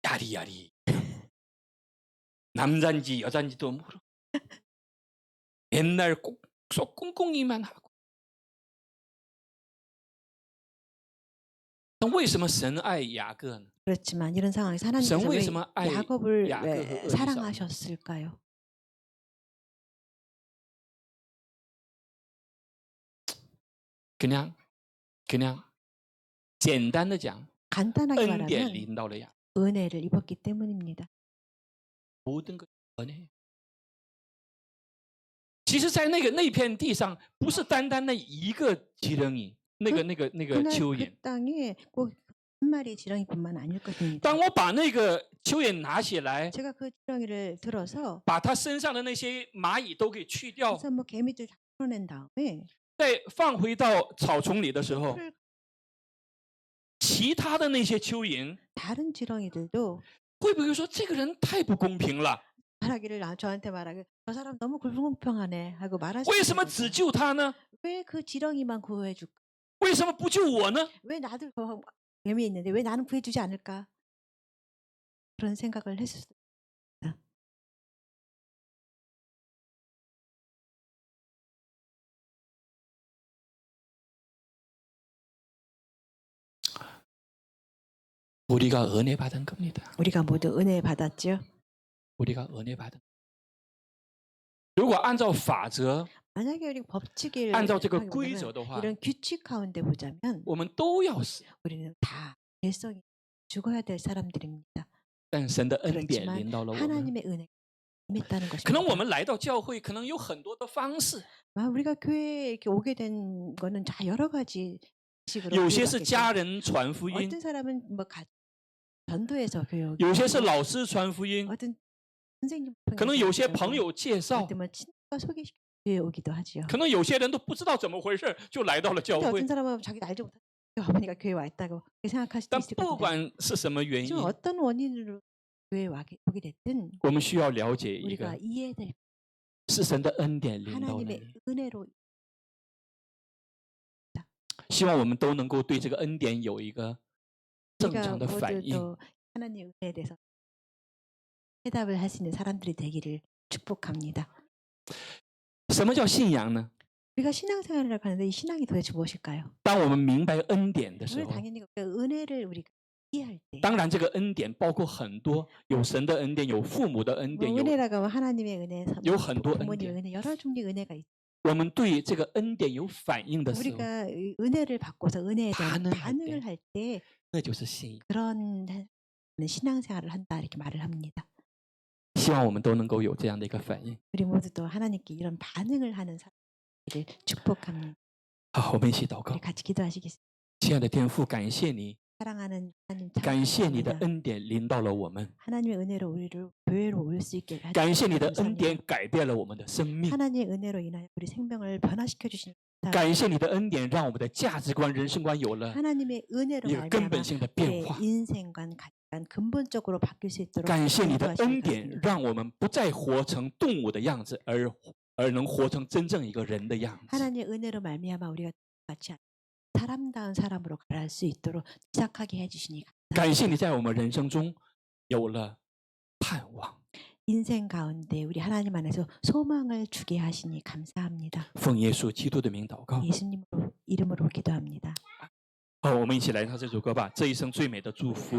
야리야리. 남잔지 여잔지도 모르고 맨날 쏙 꿍꿍이만 하고. 为什么神爱雅各呢？ 그렇지만 이런 상황에서 하나님께서 왜 왜什么爱 야곱을 야곱을 왜 의지하고? 사랑하셨을까요? 그냥 简单的讲， 간단하게 恩典 말하면 临到了雅各， 은혜를 입었기 때문입니다. 모든 것 은혜. 其实，在那片地上，不是单单那一个지렁이，那个 그날 蚯蚓。 그 땅에 꼭 한 마리 지렁이뿐만 아닐 것입니다. 当我把那个蚯蚓拿起来， 제가 그 지렁이를 들어서 把它身上的那些蚂蚁都给去掉， 그래서 뭐 개미들 다 풀어낸 다음에 再放回到草丛里的时候， 풀 其他的那些蚯蚓 다른 지렁이들도 会不会说这个人太不公平了？ 말하기를 저한테 말하길 저 사람 너무 불공평하네 하고 말하시는 为什么只救他呢？ 왜그 지렁이만 구해줄까? 为什么不救我呢？ 왜 나도 그 개미 있는데 왜 나는 구해주지 않을까? 그런 생각을 했을 수 있습니다. 우리가 은혜 받은 겁니다. 우리가 모두 은혜 받았죠. 우리가 은혜 받은. 如果按照法则， 만약에 우리가 법칙을 按照这个 하게 规 보자면 则的话， 이런 규칙 가운데 보자면 我们都要死。 우리는 다 죄성이 죽어야 될 사람들입니다. 但神的恩典 그렇지만 临到了我们。 하나님의 은혜가 임했다는 可能我 것입니다. 们来到教会，可能有很多的方式， 우리가 교회에 이렇게 오게 된 거는 다 여러 가지 식으로 有 교회 些是 왔겠죠. 家人传福音， 어떤 사람은 뭐 전도해서 교회 오기도 有些是 하고, 老师传福音， 어떤 선생님 可能有些 통해서 朋友介绍， 어떤 뭐 친구가 소개시켜 교회 오기도 하지요. 可能有些人都不知道怎么回事就来到了教 근데 会 어떤 。 사람은 자기도 알지 못하고 어머니가 교회 와 있다고 그렇게 생각할 수도 但 있을 不 것 같은데 管是什么原因 지금 ， 어떤 원인으로 교회에 오게 됐든 我们需要了解一 우리가 个 이해될 是神的恩典临到了 하나님의 你。 은혜로 希望我们都能够对这个恩典有一个正 우리가 常的反应。 모두 하나님 은혜에 대해서 해답을 할 수 있는 사람들이 되기를 축복합니다. 什么叫信仰呢？ 우리가 신앙생활을 하는데 이 신앙이 도대체 무엇일까요? 当我们明白恩典的时 우리 候， 당연히 그 은혜를 우리가 이해할 때 当然这个恩典包括很多，有神的恩典，有父母的恩 뭐 典，有 은혜라고 하면 하나님의 은혜, 요 한도 부모님의 은혜, 여러 종류의 은혜가 있죠. 我们对这个恩典有反应的时候， 우리가 은혜를 받고서 은혜에 대한 반응할 반응을 할 때 那就是信仰。 그런 신앙생활을 한다 이렇게 말을 합니다. 希望我们都能够有这样的一个反应。 우리 모두도 하나님께 이런 반응을 하는 사람들을 축복합니다. 好，我们一起祷告 우리 。 같이 기도하시겠습니다. 亲爱的天父，感谢你， 사랑하는 하나님 참 感谢你的 감사합니다. 恩典临到了我们， 하나님의 은혜로 우리를 교회로 올 수 있게 感谢你的恩 감사합니다. 典改变了我们的生命， 하나님의 은혜로 인하여 우리 생명을 변화시켜 주시는 感谢你的恩典让我们的价值观、人生观有了 하나님의 은혜로 一个根 말미암아 本性的变 내 化。 인생관 가치관 근본적으로 바뀔 수 있도록 感谢你的 인도하시길 恩典 바랍니다. 让我们不再活成动物的样子，而能活成真正一个人的样子。 하나님의 은혜로 말미암아 우리가 같이 사람다운 사람으로 가할 수 있도록 시작하게 해주시니 感谢 감사합니다. 你在我们人生中有了盼望， 인생 가운데 우리 하나님 안에서 소망을 주게 하시니 감사합니다. 奉耶稣基督的名祷告。 예수님 이름으로 기도합니다. 好，我们一起来唱这首歌吧。这一生最美的祝福。